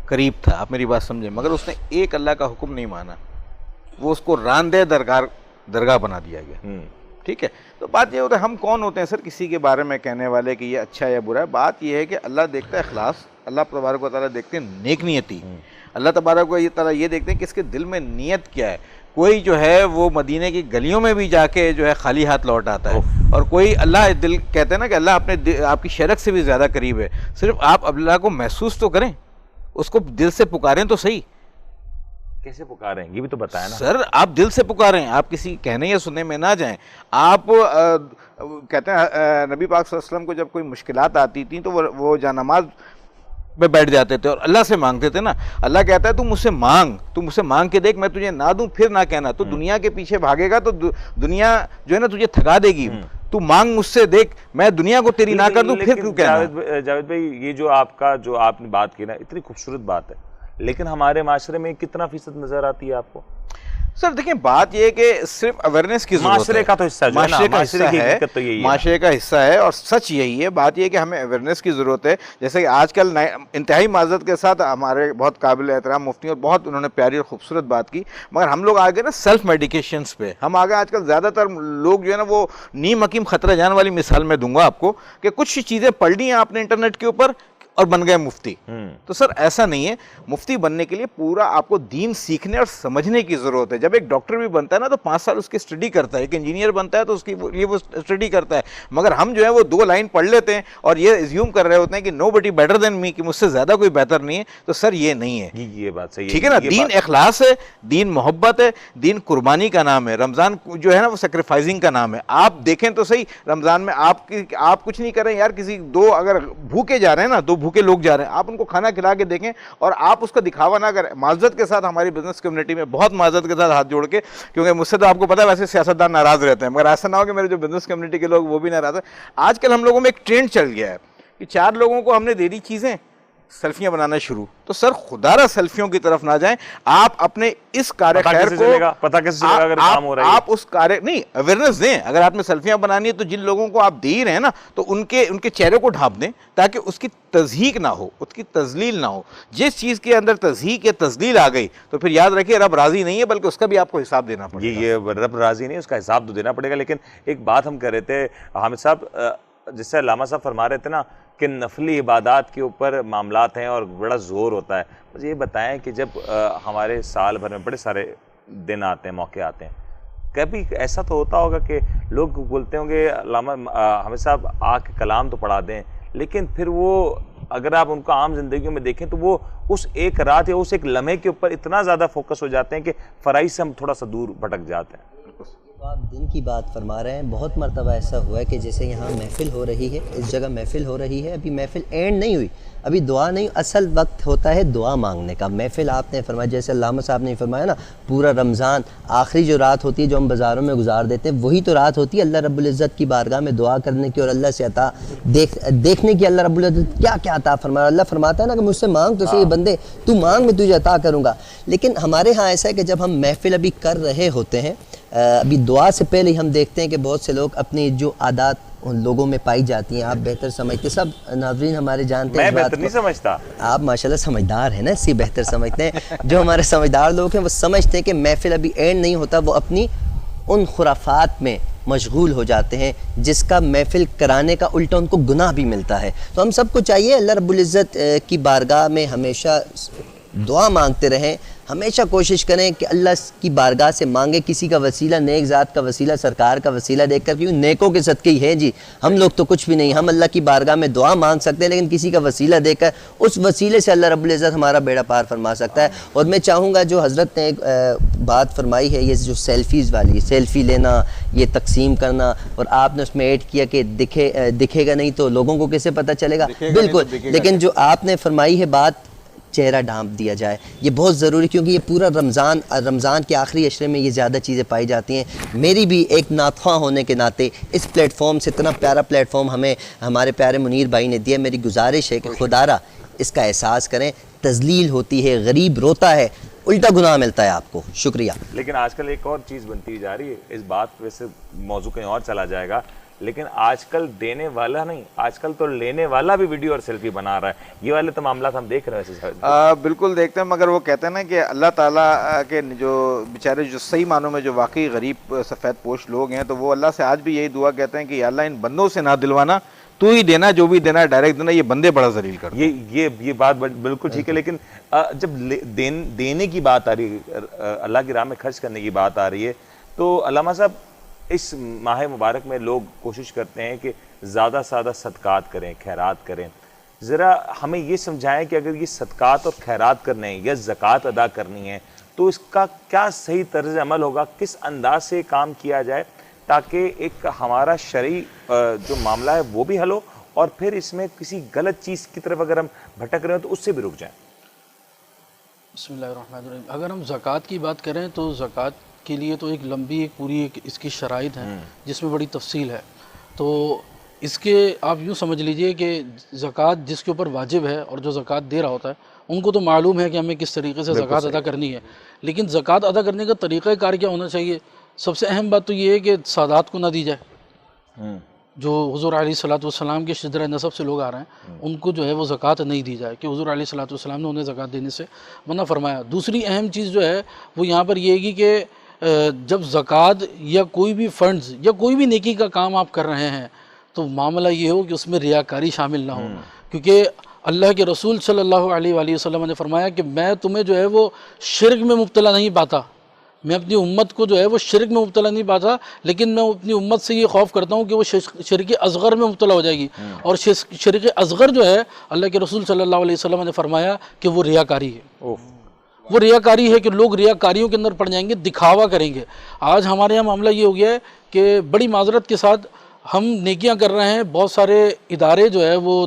قریب تھا. آپ میری بات سمجھیں. مگر اس نے ایک اللہ کا حکم نہیں مانا، وہ اس کو راندہ درگاہ بنا دیا گیا. ٹھیک ہے. تو بات یہ ہوتا ہے ہم کون ہوتے ہیں سر کسی کے بارے میں کہنے والے کہ یہ اچھا یا برا ہے. بات یہ ہے کہ اللہ دیکھتا ہے اخلاص، اللہ تبارک و تعالیٰ دیکھتے ہیں نیک نیتی، اللہ تبارک و تعالیٰ یہ دیکھتے ہیں کہ اس کے دل میں نیت کیا ہے. کوئی جو ہے وہ مدینے کی گلیوں میں بھی جا کے جو ہے خالی ہاتھ لوٹ آتا ہے اور کوئی اللہ دل کہتے ہیں نا کہ اللہ آپ کی شرک سے بھی زیادہ قریب ہے. صرف آپ اللہ کو محسوس تو کریں، اس کو دل سے پکاریں تو صحیح. کیسے پکاریں یہ بھی تو بتائیں نا سر. آپ دل سے پکاریں، آپ کسی کہنے یا سننے میں نہ جائیں. آپ کہتے ہیں نبی پاک صلی اللہ علیہ وسلم کو جب کوئی مشکلات آتی تھیں تو وہ جانماز پہ بیٹھ جاتے تھے اور اللہ سے مانگتے تھے نا. اللہ کہتا ہے تو مجھ سے مانگ کے دیکھ، میں تجھے نہ دوں پھر نہ کہنا. تو دنیا کے پیچھے بھاگے گا تو دنیا جو ہے نا تجھے تھکا دے گی. تو مانگ مجھ سے دیکھ، میں دنیا کو تیری نہ کر دوں پھر کیوں کہنا. جاوید بھائی یہ جو آپ نے بات کی نا اتنی خوبصورت بات ہے، لیکن ہمارے معاشرے میں کتنا فیصد نظر آتی ہے آپ کو؟ سر دیکھیں بات یہ ہے کہ صرف اویئرنیس کی ضرورت ہے. معاشرے کا تو حصہ جو ہے نا، معاشرے کا حصہ ہے اور سچ یہی ہے. بات یہ ہے کہ ہمیں اویئرنیس کی ضرورت ہے. جیسے کہ آج کل انتہائی معذرت کے ساتھ ہمارے بہت قابل احترام مفتی اور بہت انہوں نے پیاری اور خوبصورت بات کی، مگر ہم لوگ آگے نا سیلف میڈیکیشنز پہ ہم آگے. آج کل زیادہ تر لوگ جو ہے نا وہ نیم حکیم خطرہ جان والی مثال میں دوں گا آپ کو کہ کچھ چیزیں پڑھ لی ہیں آپ نے انٹرنیٹ کے اوپر اور بن گئے مفتی. تو سر ایسا نہیں ہے. مفتی بننے کے لیے پورا آپ کو دین سیکھنے اور سمجھنے کی ضرورت ہے. جب ایک ڈاکٹر بھی بنتا ہے نا تو 5 سال اس کی اسٹڈی کرتا ہے. ایک انجینئر بنتا ہے تو اس کی لیے وہ اسٹڈی کرتا ہے. مگر ہم جو ہے وہ 2 لائن پڑھ لیتے ہیں اور یہ ایزیوم کر رہے ہوتے ہیں کہ نو بڈی بیٹر دین می، کہ مجھ سے زیادہ کوئی بہتر نہیں ہے. تو سر یہ نہیں ہے. یہ بات صحیح ہے. ٹھیک ہے نا. دین اخلاص ہے، دین محبت ہے، دین قربانی کا نام ہے. رمضان جو ہے نا وہ سیکریفائزنگ کا نام ہے. آپ دیکھیں تو صحیح رمضان میں آپ کچھ نہیں کریں یار، کسی 2 اگر بھوکے جا رہے ہیں نا، 2 بھوکے لوگ جا رہے ہیں، آپ ان کو کھانا کھلا کے دیکھیں اور آپ اس کا دکھاوا نہ کریں. معذرت کے ساتھ ہماری بزنس کمیونٹی میں بہت معذرت کے ساتھ ہاتھ جوڑ کے، کیونکہ مجھ سے تو آپ کو پتہ ہے ویسے سیاستدان ناراض رہتے ہیں، مگر ایسا نہ ہو کہ میرے جو بزنس کمیونٹی کے لوگ وہ بھی ناراض ہیں. آج کل ہم لوگوں میں ایک ٹرینڈ چل گیا ہے کہ 4 لوگوں کو ہم نے دے دی چیزیں سیلفیاں بنانا شروع. تو سر خدا را سیلفیوں کی طرف نہ جائیں. آپ اپنے اس کار خیر کو پتہ کیسے چلے گا اگر کام ہو رہا ہے؟ آپ اس کار نہیں اویئرنیس دیں. اگر آپ نے سیلفیاں بنانی ہے تو جن لوگوں کو آپ دے رہے ہیں نا تو ان کے چہرے کو ڈھانپ دیں تاکہ اس کی تضحیق نہ ہو, اس کی تذلیل نہ ہو. جس چیز کے اندر تضحیق یا تذلیل آ گئی تو پھر یاد رکھیے رب راضی نہیں ہے بلکہ اس کا بھی آپ کو حساب دینا پڑے گا. یہ رب راضی نہیں, اس کا حساب تو دینا پڑے گا. لیکن ایک بات ہم کر رہے تھے حامد صاحب, جس سے علامہ صاحب فرما رہے تھے نا کہ نفلی عبادات کے اوپر معاملات ہیں اور بڑا زور ہوتا ہے. مجھے یہ بتائیں کہ جب ہمارے سال بھر میں بڑے سارے دن آتے ہیں, موقع آتے ہیں, کبھی ایسا تو ہوتا ہوگا کہ لوگ بولتے ہوں گے علامہ حامد صاحب آ کے کلام تو پڑھا دیں, لیکن پھر وہ اگر آپ ان کو عام زندگیوں میں دیکھیں تو وہ اس ایک رات یا اس ایک لمحے کے اوپر اتنا زیادہ فوکس ہو جاتے ہیں کہ فرائض سے ہم تھوڑا سا دور بھٹک جاتے ہیں. آپ دن کی بات فرما رہے ہیں. بہت مرتبہ ایسا ہوا ہے کہ جیسے یہاں محفل ہو رہی ہے, اس جگہ محفل ہو رہی ہے, ابھی محفل اینڈ نہیں ہوئی, ابھی دعا نہیں, اصل وقت ہوتا ہے دعا مانگنے کا. محفل آپ نے فرمایا, جیسے علامہ صاحب نے فرمایا نا, پورا رمضان آخری جو رات ہوتی ہے جو ہم بازاروں میں گزار دیتے ہیں وہی تو رات ہوتی ہے اللہ رب العزت کی بارگاہ میں دعا کرنے کی اور اللہ سے عطا دیکھنے کی. اللہ رب العزت کیا کیا عطا فرمایا. اللہ فرماتا ہے نا کہ مجھ سے مانگ تو صحیح بندے, تو مانگ میں تجھے عطا کروں گا. لیکن ہمارے ہاں ایسا ہے کہ جب ہم محفل ابھی کر رہے ہوتے ہیں, ابھی دعا سے پہلے ہم دیکھتے ہیں کہ بہت سے لوگ اپنی جو عادات ان لوگوں میں پائی جاتی ہیں, آپ بہتر سمجھتے, سب ناظرین ہمارے جانتے ہیں. میں بہتر نہیں سمجھتا, آپ ماشاءاللہ سمجھدار ہیں نا, اسی بہتر سمجھتے ہیں. جو ہمارے سمجھدار لوگ ہیں وہ سمجھتے ہیں کہ محفل ابھی اینڈ نہیں ہوتا, وہ اپنی ان خرافات میں مشغول ہو جاتے ہیں جس کا محفل کرانے کا الٹا ان کو گناہ بھی ملتا ہے. تو ہم سب کو چاہیے اللہ رب العزت کی بارگاہ میں ہمیشہ دعا مانگتے رہیں, ہمیشہ کوشش کریں کہ اللہ کی بارگاہ سے مانگیں. کسی کا وسیلہ, نیک ذات کا وسیلہ, سرکار کا وسیلہ دیکھ کر, کیوں نیکوں کے صدقے ہی ہے جی, ہم لوگ تو کچھ بھی نہیں. ہم اللہ کی بارگاہ میں دعا مانگ سکتے ہیں لیکن کسی کا وسیلہ دیکھ کر اس وسیلے سے اللہ رب العزت ہمارا بیڑا پار فرما سکتا ہے. اور میں چاہوں گا جو حضرت نے ایک بات فرمائی ہے, یہ جو سیلفیز والی, سیلفی لینا, یہ تقسیم کرنا, اور آپ نے اس میں ایڈ کیا کہ دکھے گا نہیں تو لوگوں کو کیسے پتہ چلے گا. بالکل, لیکن جو آپ نے فرمائی ہے بات, چہرہ ڈھانپ دیا جائے, یہ بہت ضروری, کیونکہ یہ پورا رمضان کے آخری عشرے میں یہ زیادہ چیزیں پائی جاتی ہیں. میری بھی ایک ناخواں ہونے کے ناطے اس پلیٹ فارم سے, اتنا پیارا پلیٹ فارم ہمیں ہمارے پیارے منیر بھائی نے دیا, میری گزارش ہے کہ خدا را اس کا احساس کریں. تذلیل ہوتی ہے, غریب روتا ہے, الٹا گناہ ملتا ہے آپ کو. شکریہ. لیکن آج کل ایک اور چیز بنتی جا رہی ہے, اس بات ویسے موضوع کہیں اور چلا جائے گا, لیکن آج کل دینے والا نہیں, آج کل تو لینے والا بھی ویڈیو اور سیلفی بنا رہا ہے. یہ والے تو معاملات ہم دیکھ رہے ہیں. بالکل دیکھتے ہیں, مگر وہ کہتے ہیں نا کہ اللہ تعالیٰ کے جو بیچارے جو صحیح معنوں میں جو واقعی غریب سفید پوش لوگ ہیں, تو وہ اللہ سے آج بھی یہی دعا کہتے ہیں کہ یا اللہ ان بندوں سے نہ دلوانا, تو ہی دینا, جو بھی دینا ہے ڈائریکٹ دینا, یہ بندے بڑا ذلیل کر. یہ بات بالکل ٹھیک ہے, لیکن جب دینے کی بات آ رہی ہے, اللہ کی راہ میں خرچ کرنے کی بات آ رہی ہے, تو علامہ صاحب اس ماہ مبارک میں لوگ کوشش کرتے ہیں کہ زیادہ سے زیادہ صدقات کریں, خیرات کریں. ذرا ہمیں یہ سمجھائیں کہ اگر یہ صدقات اور خیرات کرنے ہیں یا زکوٰۃ ادا کرنی ہے تو اس کا کیا صحیح طرز عمل ہوگا, کس انداز سے کام کیا جائے تاکہ ایک ہمارا شرعی جو معاملہ ہے وہ بھی حل ہو, اور پھر اس میں کسی غلط چیز کی طرف اگر ہم بھٹک رہے ہیں تو اس سے بھی رک جائیں. بسم اللہ الرحمن الرحیم. اگر ہم زکوٰۃ کی بات کریں تو زکوٰۃ کے لیے تو ایک لمبی ایک پوری ایک اس کی شرائط ہیں جس میں بڑی تفصیل ہے. تو اس کے آپ یوں سمجھ لیجئے کہ زکوٰۃ جس کے اوپر واجب ہے اور جو زکوٰۃ دے رہا ہوتا ہے ان کو تو معلوم ہے کہ ہمیں کس طریقے سے زکوٰۃ ادا کرنی ہے, لیکن زکوٰۃ ادا کرنے کا طریقہ کار کیا ہونا چاہیے. سب سے اہم بات تو یہ ہے کہ سادات کو نہ دی جائے. جو حضور علیہ الصلوۃ والسلام کے شجرہ نسب سے لوگ آ رہے ہیں ان کو جو ہے وہ زکوٰۃ نہیں دی جائے, کہ حضور علیہ الصلوۃ والسلام نے انہیں زکوٰۃ دینے سے منع فرمایا. دوسری اہم چیز جو ہے وہ یہاں پر یہ ہے کہ جب زکوٰۃ یا کوئی بھی فنڈز یا کوئی بھی نیکی کا کام آپ کر رہے ہیں تو معاملہ یہ ہو کہ اس میں ریاکاری شامل نہ ہو, کیونکہ اللہ کے رسول صلی اللہ علیہ وآلہ وسلم نے فرمایا کہ میں تمہیں جو ہے وہ شرک میں مبتلا نہیں پاتا, میں اپنی امت کو جو ہے وہ شرک میں مبتلا نہیں پاتا, لیکن میں اپنی امت سے یہ خوف کرتا ہوں کہ وہ شرک اصغر میں مبتلا ہو جائے گی. اور شرک اصغر جو ہے اللہ کے رسول صلی اللہ علیہ وسلم نے فرمایا کہ وہ ریاکاری ہے. وہ ریاکاری ہے کہ لوگ ریاکاریوں کے اندر پڑ جائیں گے, دکھاوا کریں گے. آج ہمارے یہاں معاملہ یہ ہو گیا ہے کہ بڑی معذرت کے ساتھ ہم نیکیاں کر رہے ہیں, بہت سارے ادارے جو ہے وہ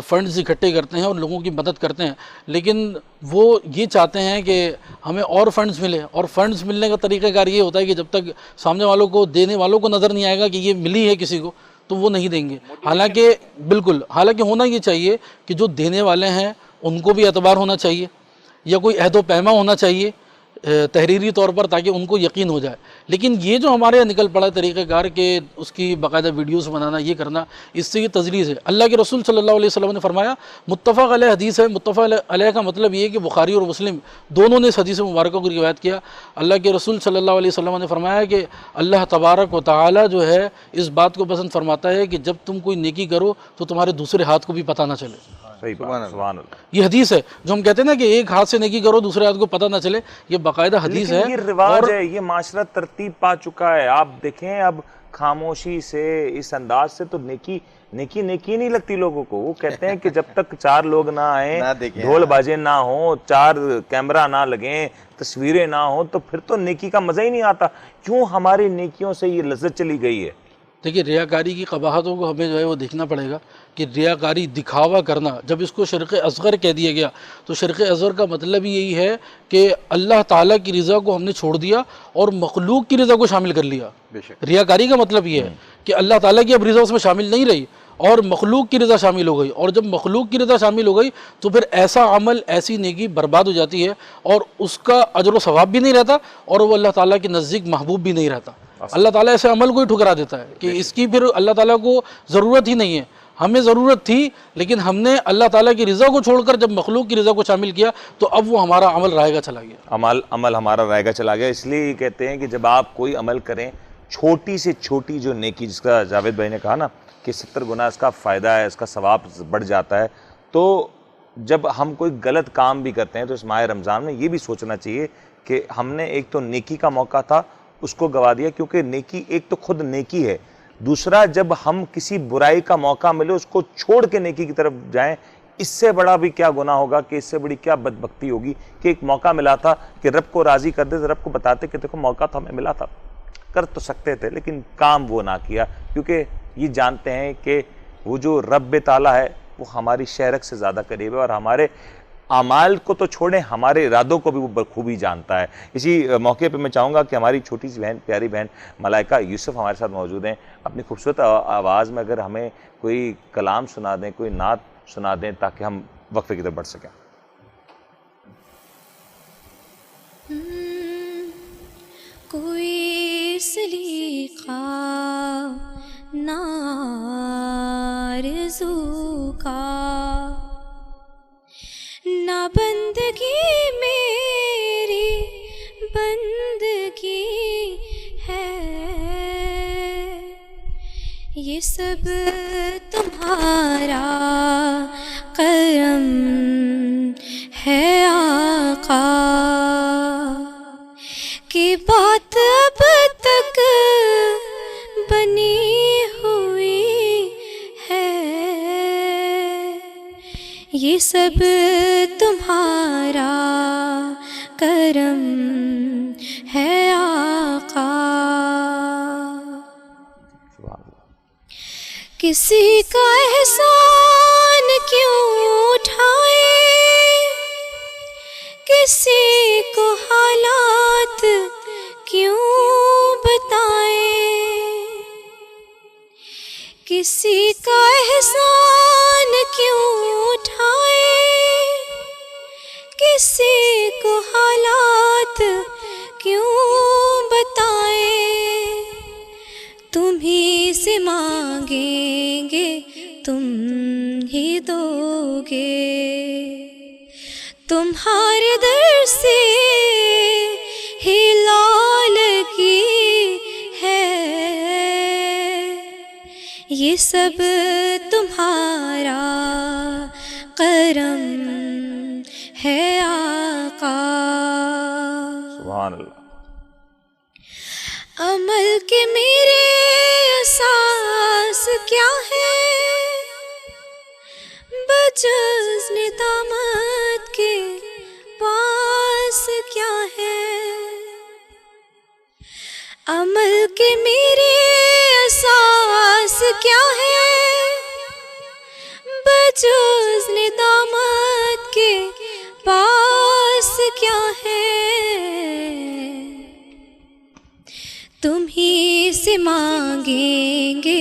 فنڈز اکٹھے کرتے ہیں اور لوگوں کی مدد کرتے ہیں, لیکن وہ یہ چاہتے ہیں کہ ہمیں اور فنڈز ملے, اور فنڈز ملنے کا طریقہ کار یہ ہوتا ہے کہ جب تک سامنے والوں کو, دینے والوں کو نظر نہیں آئے گا کہ یہ ملی ہے کسی کو, تو وہ نہیں دیں گے. حالانکہ بالکل، حالانکہ ہونا یہ چاہیے کہ جو دینے والے ہیں ان کو بھی اعتبار ہونا چاہیے، یا کوئی عہد و پیما ہونا چاہیے تحریری طور پر، تاکہ ان کو یقین ہو جائے. لیکن یہ جو ہمارے یہاں نکل پڑا طریقہ کار کہ اس کی باقاعدہ ویڈیوز بنانا، یہ کرنا، اس سے یہ تجلیز ہے. اللہ کے رسول صلی اللہ علیہ وسلم نے فرمایا، متفق علیہ حدیث ہے. متفق علیہ کا مطلب یہ ہے کہ بخاری اور مسلم دونوں نے اس حدیث مبارکہ کو روایت کیا. اللہ کے رسول صلی اللہ علیہ وسلم نے فرمایا کہ اللہ تبارک و تعالی جو ہے اس بات کو پسند فرماتا ہے کہ جب تم کوئی نیکی کرو تو تمہارے دوسرے ہاتھ کو بھی پتہ نہ چلے. صحیح بات، سبحان اللہ. یہ حدیث ہے. جو ہم کہتے ہیں نا کہ ایک ہاتھ سے نیکی کرو دوسرے ہاتھ کو پتہ نہ چلے، یہ باقاعدہ حدیث ہے. لیکن یہ رواج ہے، یہ معاشرہ ترتیب پا چکا ہے. آپ دیکھیں اب خاموشی سے، اس انداز سے تو نیکی نہیں لگتی لوگوں کو. وہ کہتے ہیں کہ جب تک 4 لوگ نہ آئیں، ڈھول بازے نہ ہوں، 4 کیمرہ نہ لگیں، تصویریں نہ ہوں، تو پھر تو نیکی کا مزہ ہی نہیں آتا. کیوں ہماری نیکیوں سے یہ لذت چلی گئی ہے؟ دیکھیے، ریاکاری کی قباحتوں کو ہمیں جو ہے وہ دیکھنا پڑے گا کہ ریاکاری، دکھاوا کرنا، جب اس کو شرک اصغر کہہ دیا گیا تو شرک اصغر کا مطلب ہی یہی ہے کہ اللہ تعالیٰ کی رضا کو ہم نے چھوڑ دیا اور مخلوق کی رضا کو شامل کر لیا. ریاکاری کا مطلب یہ ہے کہ اللہ تعالیٰ کی اب رضا اس میں شامل نہیں رہی اور مخلوق کی رضا شامل ہو گئی. اور جب مخلوق کی رضا شامل ہو گئی تو پھر ایسا عمل، ایسی نیکی برباد ہو جاتی ہے اور اس کا اجر و ثواب بھی نہیں رہتا اور وہ اللہ تعالیٰ کے نزدیک محبوب بھی نہیں رہتا. اللہ تعالیٰ ایسے عمل کو ہی ٹھکرا دیتا ہے کہ اس کی پھر اللہ تعالیٰ کو ضرورت ہی نہیں ہے. ہمیں ضرورت تھی لیکن ہم نے اللہ تعالیٰ کی رضا کو چھوڑ کر جب مخلوق کی رضا کو شامل کیا تو اب وہ ہمارا عمل رائے گا چلا گیا. عمل ہمارا رائے گا چلا گیا. اس لیے یہ کہتے ہیں کہ جب آپ کوئی عمل کریں، چھوٹی سے چھوٹی جو نیکی، جس کا جاوید بھائی نے کہا نا کہ 70 گنا اس کا فائدہ ہے، اس کا ثواب بڑھ جاتا ہے، تو جب ہم کوئی غلط کام بھی کرتے ہیں تو اس ماہ رمضان میں یہ بھی سوچنا چاہیے کہ ہم نے ایک تو نیکی کا موقع تھا اس کو گوا دیا، کیونکہ نیکی ایک تو خود نیکی ہے، دوسرا جب ہم کسی برائی کا موقع ملے اس کو چھوڑ کے نیکی کی طرف جائیں، اس سے بڑا بھی کیا گناہ ہوگا، کہ اس سے بڑی کیا بدبختی ہوگی کہ ایک موقع ملا تھا کہ رب کو راضی کر دے، رب کو بتاتے کہ دیکھو موقع تو ہمیں ملا تھا، کر تو سکتے تھے لیکن کام وہ نہ کیا، کیونکہ یہ جانتے ہیں کہ وہ جو رب تعالیٰ ہے وہ ہماری شہرک سے زیادہ قریب ہے اور ہمارے اعمال کو تو چھوڑیں، ہمارے ارادوں کو بھی وہ بخوبی جانتا ہے. اسی موقع پہ میں چاہوں گا کہ ہماری چھوٹی سی بہن، پیاری بہن ملائکہ یوسف ہمارے ساتھ موجود ہیں. اپنی خوبصورت آواز میں اگر ہمیں کوئی کلام سنا دیں، کوئی نعت سنا دیں تاکہ ہم وقفے کی طرف بڑھ سکیں. کوئی سلیقہ نہ آرزو کا، نہ بندگی میری بندگی ہے، یہ سب تمہارا کرم ہے آقا، کی بات اب تک بنی ہوئی ہے، یہ سب تمہارا کرم ہے آقا. کسی کا احسان کیوں اٹھائے، کسی کو حالات کیوں بتائیں، کسی کا احسان کیوں اٹھائے، کسی کو حالات کیوں بتائیں، تم ہی سے مانگیں گے تم ہی دو گے، تمہارے در سے ہی لال کی ہے، یہ سب تمہارا کرم ہے آقا. سبحان اللہ. عمل کے میرے اساس کیا ہے، بجز ندامت کے پاس کیا ہے، عمل کے میرے اساس کیا ہے، بجز ندامت کے پاس کیا ہے، تم ہی سے مانگیں گے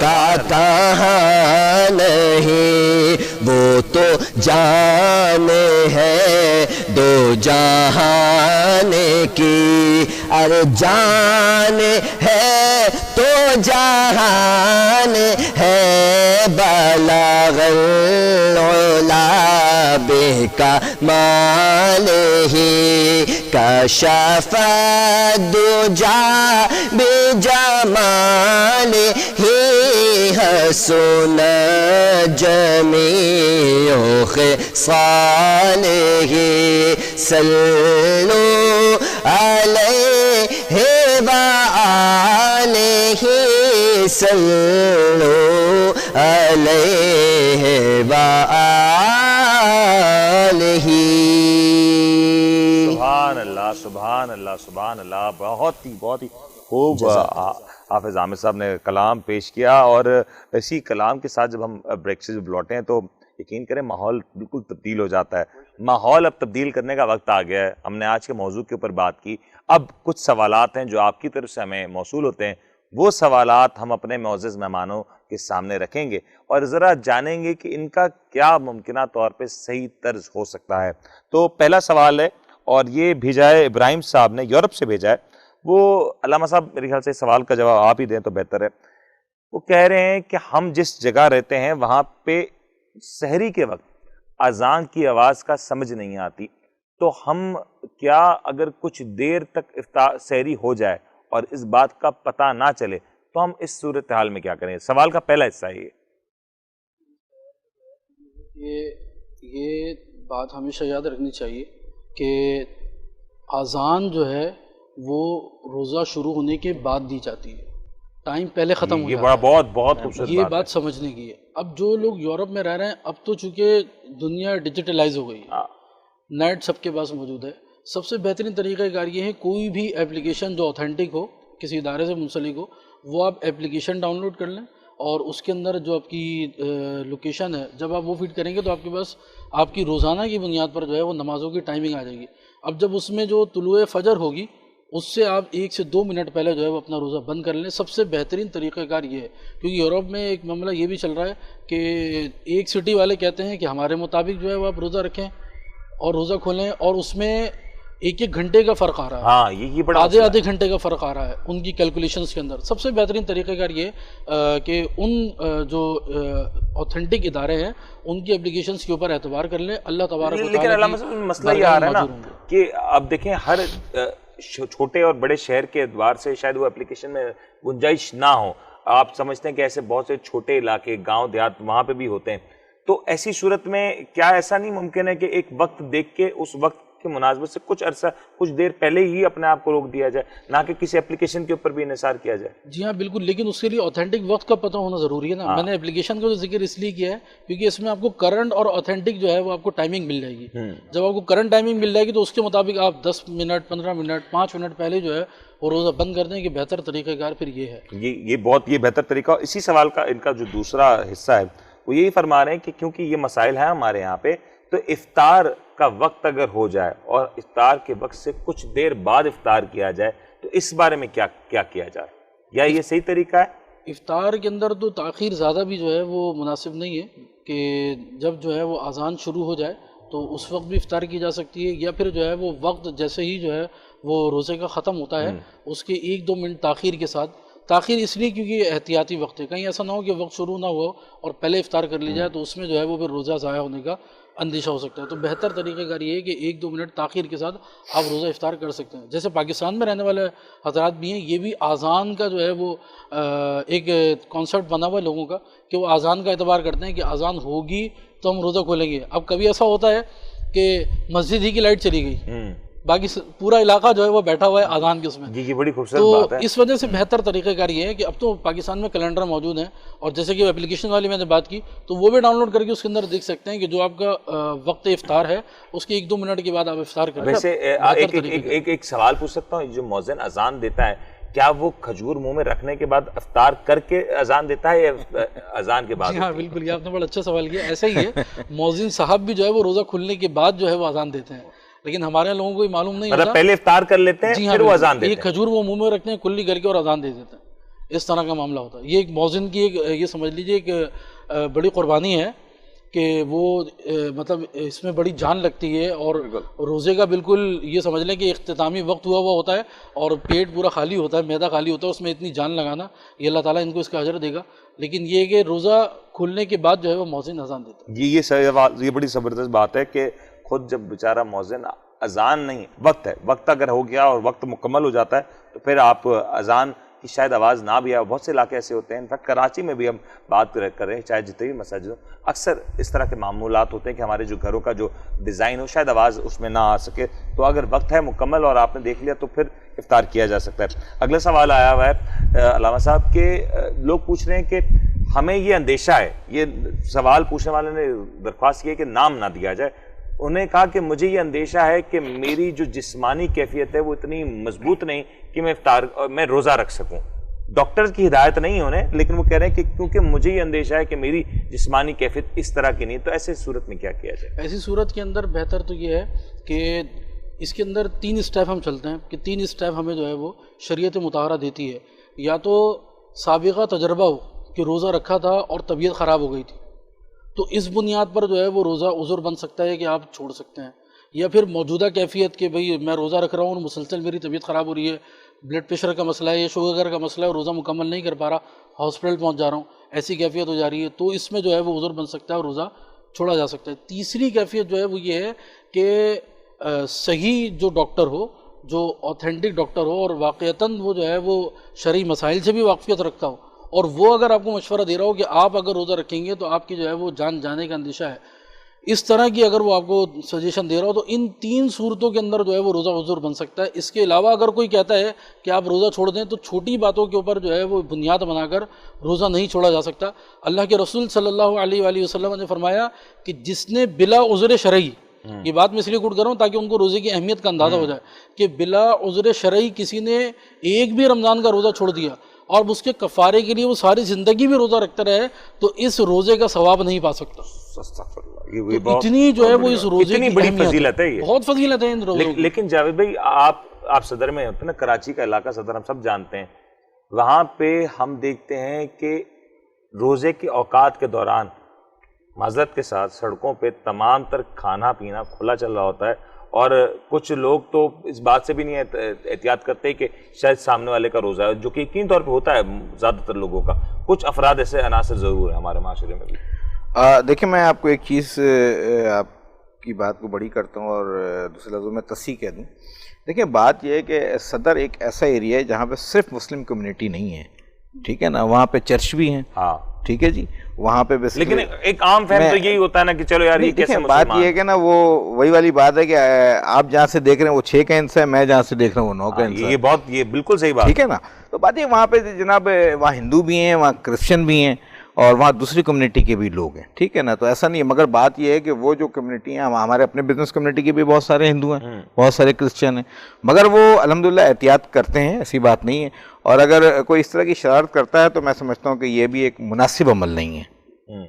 کا کہاں نہیں، وہ تو جان ہے دو جہان کی، ارے جان ہے تو جہان ہے، بلغ العلا بکمالہ کشف الدجی بجمالہ حسن جمیع خصالہ، صلو علیہ وآلہ، صلو علیہ وآلہ۔ سبحان اللہ سبحان اللہ سبحان اللہ، بہت ہی خوب حافظ عامر صاحب نے کلام پیش کیا، اور اسی کلام کے ساتھ جب ہم بریک سے جب لوٹے ہیں تو یقین کریں ماحول بالکل تبدیل ہو جاتا ہے۔ ماحول اب تبدیل کرنے کا وقت آ گیا ہے۔ ہم نے آج کے موضوع کے اوپر بات کی، اب کچھ سوالات ہیں جو آپ کی طرف سے ہمیں موصول ہوتے ہیں، وہ سوالات ہم اپنے معزز مہمانوں کے سامنے رکھیں گے اور ذرا جانیں گے کہ ان کا کیا ممکنہ طور پہ صحیح طرز ہو سکتا ہے۔ تو پہلا سوال ہے، اور یہ بھیجا ہے ابراہیم صاحب نے، یورپ سے بھیجا ہے۔ وہ علامہ صاحب میرے خیال سے سوال کا جواب آپ ہی دیں تو بہتر ہے۔ وہ کہہ رہے ہیں کہ ہم جس جگہ رہتے ہیں وہاں پہ سحری کے وقت اذان کی آواز کا سمجھ نہیں آتی، تو ہم کیا اگر کچھ دیر تک سحری ہو جائے اور اس بات کا پتہ نہ چلے تو ہم اس صورتحال میں کیا کریں؟ سوال کا پہلا حصہ یہ بات ہمیشہ یاد رکھنی چاہیے کہ اذان جو ہے وہ روزہ شروع ہونے کے بعد دی جاتی ہے، ٹائم پہلے ختم ہو جاتا ہے۔ بہت خوبصورت یہ بات سمجھنے کی ہے۔ اب جو لوگ یورپ میں رہ رہے ہیں، اب تو چونکہ دنیا ڈیجیٹلائز ہو گئی ہے، نیٹ سب کے پاس موجود ہے، سب سے بہترین طریقہ کار یہ ہے کوئی بھی اپلیکیشن جو اوتھینٹک ہو، کسی ادارے سے منسلک ہو، وہ آپ اپلیکیشن ڈاؤن لوڈ کر لیں، اور اس کے اندر جو آپ کی لوکیشن ہے جب آپ وہ فیڈ کریں گے تو آپ کے پاس آپ کی روزانہ کی بنیاد پر جو ہے وہ نمازوں کی ٹائمنگ آ جائے گی۔ اب جب اس میں جو طلوع فجر ہوگی اس سے آپ 1 سے 2 منٹ پہلے جو ہے وہ اپنا روزہ بند کر لیں۔ سب سے بہترین طریقہ کار یہ ہے، کیونکہ یورپ میں ایک معاملہ یہ بھی چل رہا ہے کہ ایک سٹی والے کہتے ہیں کہ ہمارے مطابق جو ہے وہ آپ روزہ رکھیں اور روزہ کھولیں، اور اس میں 1 گھنٹے کا فرق آ رہا ہے، ہاں یہ بڑا آدھے گھنٹے کا فرق آ رہا ہے ان کی کیلکولیشنز کے اندر۔ سب سے بہترین طریقہ کار یہ کہ ان جو اوتھینٹک ادارے ہیں ان کی اپلیکیشنز کے اوپر اعتبار کر لیں۔ اللہ تبارک و تعالیٰ لیکن علامہ صاحب مسئلہ یہ آ رہا ہے نا کہ اب دیکھیں ہر چھوٹے اور بڑے شہر کے اعتبار سے شاید وہ اپلیکیشن میں گنجائش نہ ہو، آپ سمجھتے ہیں کہ ایسے بہت سے چھوٹے علاقے گاؤں دیہات وہاں پہ بھی ہوتے ہیں، تو ایسی صورت میں کیا ایسا نہیں ممکن ہے کہ ایک وقت دیکھ کے اس وقت کے مناسبت سے کچھ عرصہ کچھ دیر پہلے ہی اپنے آپ کو روک دیا جائے، نہ کہ کسی اپلیکیشن کے اوپر بھی انحصار کیا جائے؟ جی ہاں بالکل، لیکن اس کے لیے اوتھینٹک وقت کا پتہ ہونا ضروری ہے نا۔ میں نے اپلیکیشن کا جو ذکر اس لیے کیا ہے کیونکہ اس میں آپ کو کرنٹ اور اوتھینٹک جو ہے وہ آپ کو ٹائمنگ مل جائے گی۔ جب آپ کو کرنٹ ٹائمنگ مل جائے گی تو اس کے مطابق آپ 10 منٹ 15 منٹ 5 منٹ پہلے جو ہے وہ روزہ بند کر دیں کہ بہتر طریقہ کار پھر یہ ہے۔ یہ بہتر طریقہ۔ اسی سوال کا ان کا جو دوسرا حصہ ہے وہ یہی فرما رہے ہیں کہ کیونکہ یہ مسائل ہیں ہمارے یہاں پہ، تو افطار کا وقت اگر ہو جائے اور افطار کے وقت سے کچھ دیر بعد افطار کیا جائے تو اس بارے میں کیا کیا جائے، یا یہ صحیح طریقہ ہے؟ افطار کے اندر تو تاخیر زیادہ بھی جو ہے وہ مناسب نہیں ہے کہ جب جو ہے وہ اذان شروع ہو جائے تو اس وقت بھی افطار کی جا سکتی ہے، یا پھر جو ہے وہ وقت جیسے ہی جو ہے وہ روزے کا ختم ہوتا ہے اس کے 1-2 منٹ تاخیر کے ساتھ۔ تاخیر اس لیے کیونکہ یہ احتیاطی وقت ہے، کہیں ایسا نہ ہو کہ وقت شروع نہ ہو اور پہلے افطار کر لی جائے تو اس میں جو ہے وہ پھر روزہ ضائع ہونے کا اندیشہ ہو سکتا ہے۔ تو بہتر طریقہ کار یہ ہے کہ 1-2 منٹ تاخیر کے ساتھ آپ روزہ افطار کر سکتے ہیں۔ جیسے پاکستان میں رہنے والے حضرات بھی ہیں، یہ بھی اذان کا جو ہے وہ ایک کانسیپٹ بنا ہوا ہے لوگوں کا کہ وہ اذان کا اعتبار کرتے ہیں کہ اذان ہوگی تو ہم روزہ کھولیں گے۔ اب کبھی ایسا ہوتا ہے کہ مسجد ہی کی لائٹ چلی گئی، باقی پورا علاقہ جو ہے وہ بیٹھا ہوا ہے اذان کے اس میں۔ یہ بڑی خوبصورت بات ہے۔ تو اس وجہ سے بہتر طریقہ کار یہ ہے کہ اب تو پاکستان میں کیلنڈر موجود ہیں، اور جیسے کہ اپلیکیشن والی میں نے بات کی تو وہ بھی ڈاؤن لوڈ کر کے اس کے اندر دیکھ سکتے ہیں کہ جو آپ کا وقت افطار ہے اس کے 1-2 منٹ کے بعد آپ افطار کریں۔ ویسے ایک سوال پوچھ سکتا ہوں، جو مؤذن اذان دیتا ہے کیا وہ کھجور منہ میں رکھنے کے بعد افطار کر کے اذان دیتا ہے یا اذان کے بعد؟ جی ہاں بالکل، یہ آپ نے بڑا اچھا سوال کیا۔ ایسا ہی ہے، مؤذن صاحب بھی جو ہے وہ روزہ کھلنے کے بعد جو ہے وہ اذان دیتے ہیں، لیکن ہمارے لوگوں کو یہ معلوم نہیں ہوتا، مطلب پہلے افطار کر لیتے ہیں پھر وہ اذان دیتے ہیں۔ یہ کھجور وہ منہ میں رکھتے ہیں کلی کر کے اور اذان دے دیتے ہیں، اس طرح کا معاملہ ہوتا ہے. یہ ایک مؤذن کی ایک یہ سمجھ لیجیے ایک بڑی قربانی ہے کہ وہ مطلب اس میں بڑی جان لگتی ہے. اور روزے کا بالکل یہ سمجھ لیں کہ اختتامی وقت ہوا ہوتا ہے اور پیٹ پورا خالی ہوتا ہے, معدہ خالی ہوتا ہے, اس میں اتنی جان لگانا, یہ اللہ تعالیٰ ان کو اس کا اجر دے گا. لیکن یہ کہ روزہ کھلنے کے بعد جو ہے وہ مؤذن اذان دیتا ہے. یہ بڑی زبردست بات ہے کہ خود جب بیچارہ مؤذن اذان نہیں, وقت ہے, وقت اگر ہو گیا اور وقت مکمل ہو جاتا ہے تو پھر آپ اذان کی شاید آواز نہ بھی آئے. بہت سے علاقے ایسے ہوتے ہیں, انفیکٹ کراچی میں بھی ہم بات کر رہے ہیں, چاہے جتنے بھی مساجد ہوں, اکثر اس طرح کے معمولات ہوتے ہیں کہ ہمارے جو گھروں کا جو ڈیزائن ہو شاید آواز اس میں نہ آ سکے, تو اگر وقت ہے مکمل اور آپ نے دیکھ لیا تو پھر افطار کیا جا سکتا ہے. اگلا سوال آیا ہوا ہے علامہ صاحب کہ لوگ پوچھ رہے ہیں کہ ہمیں یہ اندیشہ ہے, یہ سوال پوچھنے والے نے درخواست کی ہے کہ نام نہ دیا جائے. انہیں کہا کہ مجھے یہ اندیشہ ہے کہ میری جو جسمانی کیفیت ہے وہ اتنی مضبوط نہیں کہ میں روزہ رکھ سکوں. ڈاکٹر کی ہدایت نہیں انہیں, لیکن وہ کہہ رہے ہیں کہ کیونکہ مجھے یہ اندیشہ ہے کہ میری جسمانی کیفیت اس طرح کی نہیں, تو ایسے صورت میں کیا کیا جائے؟ ایسی صورت کے اندر بہتر تو یہ ہے کہ اس کے اندر 3 اسٹیپ ہم چلتے ہیں کہ 3 اسٹیپ ہمیں جو ہے وہ شریعت مطہرہ دیتی ہے. یا تو سابقہ تجربہ ہو کہ روزہ رکھا تھا اور طبیعت خراب ہو گئی تھی, تو اس بنیاد پر جو ہے وہ روزہ عذر بن سکتا ہے کہ آپ چھوڑ سکتے ہیں. یا پھر موجودہ کیفیت کہ بھئی میں روزہ رکھ رہا ہوں اور مسلسل میری طبیعت خراب ہو رہی ہے, بلڈ پریشر کا مسئلہ ہے یا شوگر کا مسئلہ ہے, روزہ مکمل نہیں کر پا رہا, ہاسپٹل پہنچ جا رہا ہوں, ایسی کیفیت ہو جا رہی ہے, تو اس میں جو ہے وہ عذر بن سکتا ہے اور روزہ چھوڑا جا سکتا ہے. تیسری کیفیت جو ہے وہ یہ ہے کہ صحیح جو ڈاکٹر ہو, جو اوتھینٹک ڈاکٹر ہو اور واقعتاً وہ جو ہے وہ شرعی مسائل سے بھی واقفیت رکھتا ہو, اور وہ اگر آپ کو مشورہ دے رہا ہو کہ آپ اگر روزہ رکھیں گے تو آپ کی جو ہے وہ جان جانے کا اندیشہ ہے, اس طرح کی اگر وہ آپ کو سجیشن دے رہا ہو, تو ان 3 صورتوں کے اندر جو ہے وہ روزہ عذر بن سکتا ہے. اس کے علاوہ اگر کوئی کہتا ہے کہ آپ روزہ چھوڑ دیں تو چھوٹی باتوں کے اوپر جو ہے وہ بنیاد بنا کر روزہ نہیں چھوڑا جا سکتا. اللہ کے رسول صلی اللہ علیہ وآلہ وسلم نے فرمایا کہ جس نے بلا عذر شرعی, یہ بات میں اس لیے کوٹ کر رہا ہوں تاکہ ان کو روزے کی اہمیت کا اندازہ ہو جائے, کہ بلا عذر شرعی کسی نے ایک بھی رمضان کا روزہ چھوڑ دیا اور اس کے کفارے کے لیے وہ ساری زندگی بھی روزہ رکھتا رہے, تو اس روزے کا ثواب نہیں پا سکتا. اتنی جو ہے وہ اس روزے کی بڑی فضیلت ہے, یہ بہت فضیلت ہے ان روزوں کی. لیکن جاوید بھائی آپ صدر میں ہوتے ہیں نا, کراچی کا علاقہ صدر ہم سب جانتے ہیں, وہاں پہ ہم دیکھتے ہیں کہ روزے کے اوقات کے دوران معذرت کے ساتھ سڑکوں پہ تمام تر کھانا پینا کھلا چل رہا ہوتا ہے, اور کچھ لوگ تو اس بات سے بھی نہیں احتیاط کرتے کہ شاید سامنے والے کا روزہ ہے, جو کہ یقین طور پہ ہوتا ہے زیادہ تر لوگوں کا. کچھ افراد ایسے عناصر ضرور ہیں ہمارے معاشرے میں بھی. دیکھیں میں آپ کو ایک چیز آپ کی بات کو بڑی کرتا ہوں اور دوسرے لفظوں میں تصحیح کہہ دوں. دیکھیں بات یہ ہے کہ صدر ایک ایسا ایریا ہے جہاں پہ صرف مسلم کمیونٹی نہیں ہے, ٹھیک ہے نا, وہاں پہ چرچ بھی ہیں, ہاں ٹھیک ہے جی, وہاں پہ لیکن ایک عام فہم تو یہی ہوتا ہے نا کہ چلو یار یہ کیسے بات یہ ہے کہ نا وہ وہی والی بات ہے کہ آپ جہاں سے دیکھ رہے ہیں وہ 6 کا انسا ہے, میں جہاں سے دیکھ رہا ہوں وہ 9 کا انسا ہے. یہ بالکل صحیح بات, ٹھیک ہے نا. تو بات یہ وہاں پہ جناب وہاں ہندو بھی ہیں, وہاں کرسچن بھی ہیں, اور وہاں دوسری کمیونٹی کے بھی لوگ ہیں, ٹھیک ہے نا. تو ایسا نہیں ہے, مگر بات یہ ہے کہ وہ جو کمیونٹی ہیں, ہمارے اپنے بزنس کمیونٹی کے بھی بہت سارے ہندو ہیں, بہت سارے کرسچن ہیں, مگر وہ الحمدللہ احتیاط کرتے ہیں, ایسی بات نہیں ہے. اور اگر کوئی اس طرح کی شرارت کرتا ہے تو میں سمجھتا ہوں کہ یہ بھی ایک مناسب عمل نہیں ہے,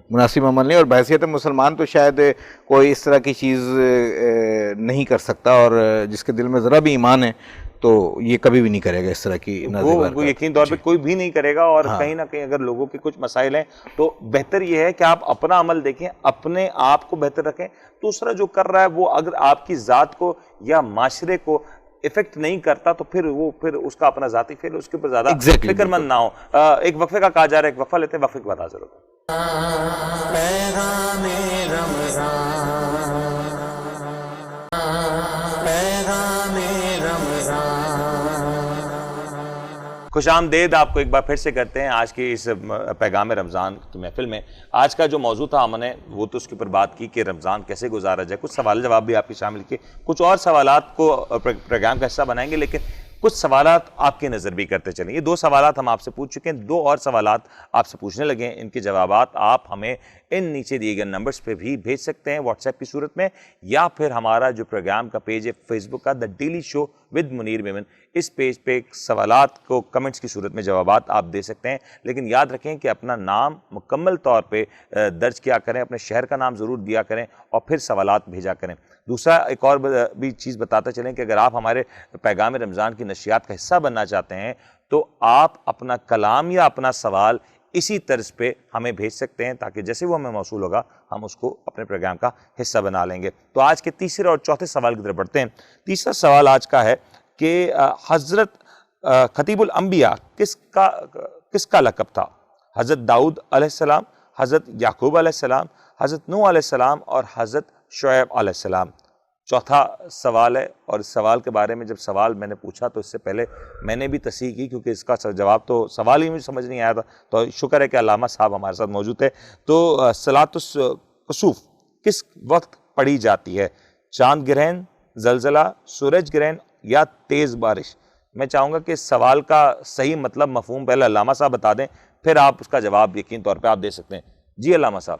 مناسب عمل نہیں. اور بحیثیت مسلمان تو شاید کوئی اس طرح کی چیز نہیں کر سکتا, اور جس کے دل میں ذرا بھی ایمان ہے تو یہ کبھی بھی نہیں کرے گا اس طرح کی وہ یقین طور پہ کوئی بھی نہیں کرے گا. اور کہیں نہ کہیں اگر لوگوں کے کچھ مسائل ہیں تو بہتر یہ ہے کہ آپ اپنا عمل دیکھیں, اپنے آپ کو بہتر رکھیں. دوسرا جو کر رہا ہے وہ اگر آپ کی ذات کو یا معاشرے کو افیکٹ نہیں کرتا تو پھر اس کا اپنا ذاتی فعل, اس کے اوپر زیادہ فکر مند نہ ہو. ایک وقفے کا کہا جا رہا ہے, ایک وقفہ لیتے ہیں, وقفے کے بعد حاضر ہوتا ہے. پیغام رمضان, پیغام رمضان. خوش آمدید آپ کو ایک بار پھر سے کرتے ہیں آج کی اس پیغام رمضان کی محفل میں. آج کا جو موضوع تھا ہم نے وہ تو اس کے اوپر بات کی کہ رمضان کیسے گزارا جائے, کچھ سوال جواب بھی آپ کے شامل کیے, کچھ اور سوالات کو پروگرام کا حصہ بنائیں گے, لیکن کچھ سوالات آپ کے نظر بھی کرتے چلیں. یہ 2 سوالات ہم آپ سے پوچھ چکے ہیں, 2 اور سوالات آپ سے پوچھنے لگے ہیں. ان کے جوابات آپ ہمیں ان نیچے دیے گئے نمبرز پہ بھی بھیج سکتے ہیں واٹس ایپ کی صورت میں, یا پھر ہمارا جو پروگرام کا پیج ہے فیس بک کا, the daily show with Munir Memon, اس پیج پہ سوالات کو کمنٹس کی صورت میں جوابات آپ دے سکتے ہیں. لیکن یاد رکھیں کہ اپنا نام مکمل طور پہ درج کیا کریں, اپنے شہر کا نام ضرور دیا کریں, اور پھر سوالات بھیجا کریں. دوسرا ایک اور بھی چیز بتاتے چلیں کہ اگر آپ ہمارے پیغام رمضان کی نشریات کا حصہ بننا چاہتے ہیں تو آپ اپنا کلام یا اپنا سوال اسی طرز پہ ہمیں بھیج سکتے ہیں، تاکہ جیسے وہ ہمیں موصول ہوگا ہم اس کو اپنے پروگرام کا حصہ بنا لیں گے۔ تو آج کے تیسرے اور چوتھے سوال کی طرف بڑھتے ہیں۔ تیسرا سوال آج کا ہے کہ حضرت خطیب الانبیاء کس کا لقب تھا؟ حضرت داؤد علیہ السلام، حضرت یعقوب علیہ السلام، حضرت نوح علیہ السلام اور حضرت شعیب علیہ السلام۔ چوتھا سوال ہے، اور اس سوال کے بارے میں جب سوال میں نے پوچھا تو اس سے پہلے میں نے بھی تصحیح کی، کیونکہ اس کا جواب تو سوال ہی مجھے سمجھ نہیں آیا تھا، تو شکر ہے کہ علامہ صاحب ہمارے ساتھ موجود ہے۔ تو صلاۃ الکسوف کس وقت پڑھی جاتی ہے؟ چاند گرہن، زلزلہ، سورج گرہن یا تیز بارش؟ میں چاہوں گا کہ اس سوال کا صحیح مطلب مفہوم پہلے علامہ صاحب بتا دیں، پھر آپ اس کا جواب یقین طور پہ آپ دے سکتے ہیں۔ جی علامہ صاحب۔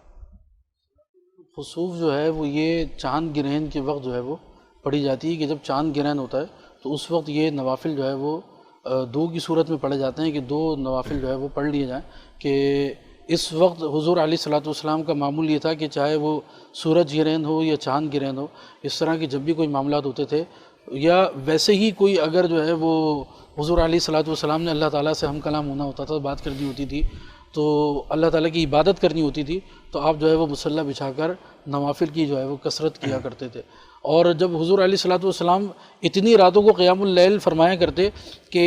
خسوف جو ہے وہ یہ چاند گرہن کے وقت جو ہے وہ پڑھی جاتی ہے، کہ جب چاند گرہن ہوتا ہے تو اس وقت یہ نوافل جو ہے وہ دو کی صورت میں پڑھے جاتے ہیں، کہ دو نوافل جو ہے وہ پڑھ لیے جائیں۔ کہ اس وقت حضور علیہ الصلوۃ والسلام کا معمول یہ تھا کہ چاہے وہ سورج گرہن ہو یا چاند گرہن ہو، اس طرح کے جب بھی کوئی معاملات ہوتے تھے، یا ویسے ہی کوئی اگر جو ہے وہ حضور علیہ الصلوۃ والسلام نے اللہ تعالیٰ سے ہم کلام ہونا ہوتا تھا، بات کرنی ہوتی تھی، تو اللہ تعالیٰ کی عبادت کرنی ہوتی تھی، تو آپ جو ہے وہ مصلی بچھا کر نوافل کی جو ہے وہ کثرت کیا کرتے تھے۔ اور جب حضور علیہ الصلوۃ والسلام اتنی راتوں کو قیام اللیل فرمایا کرتے کہ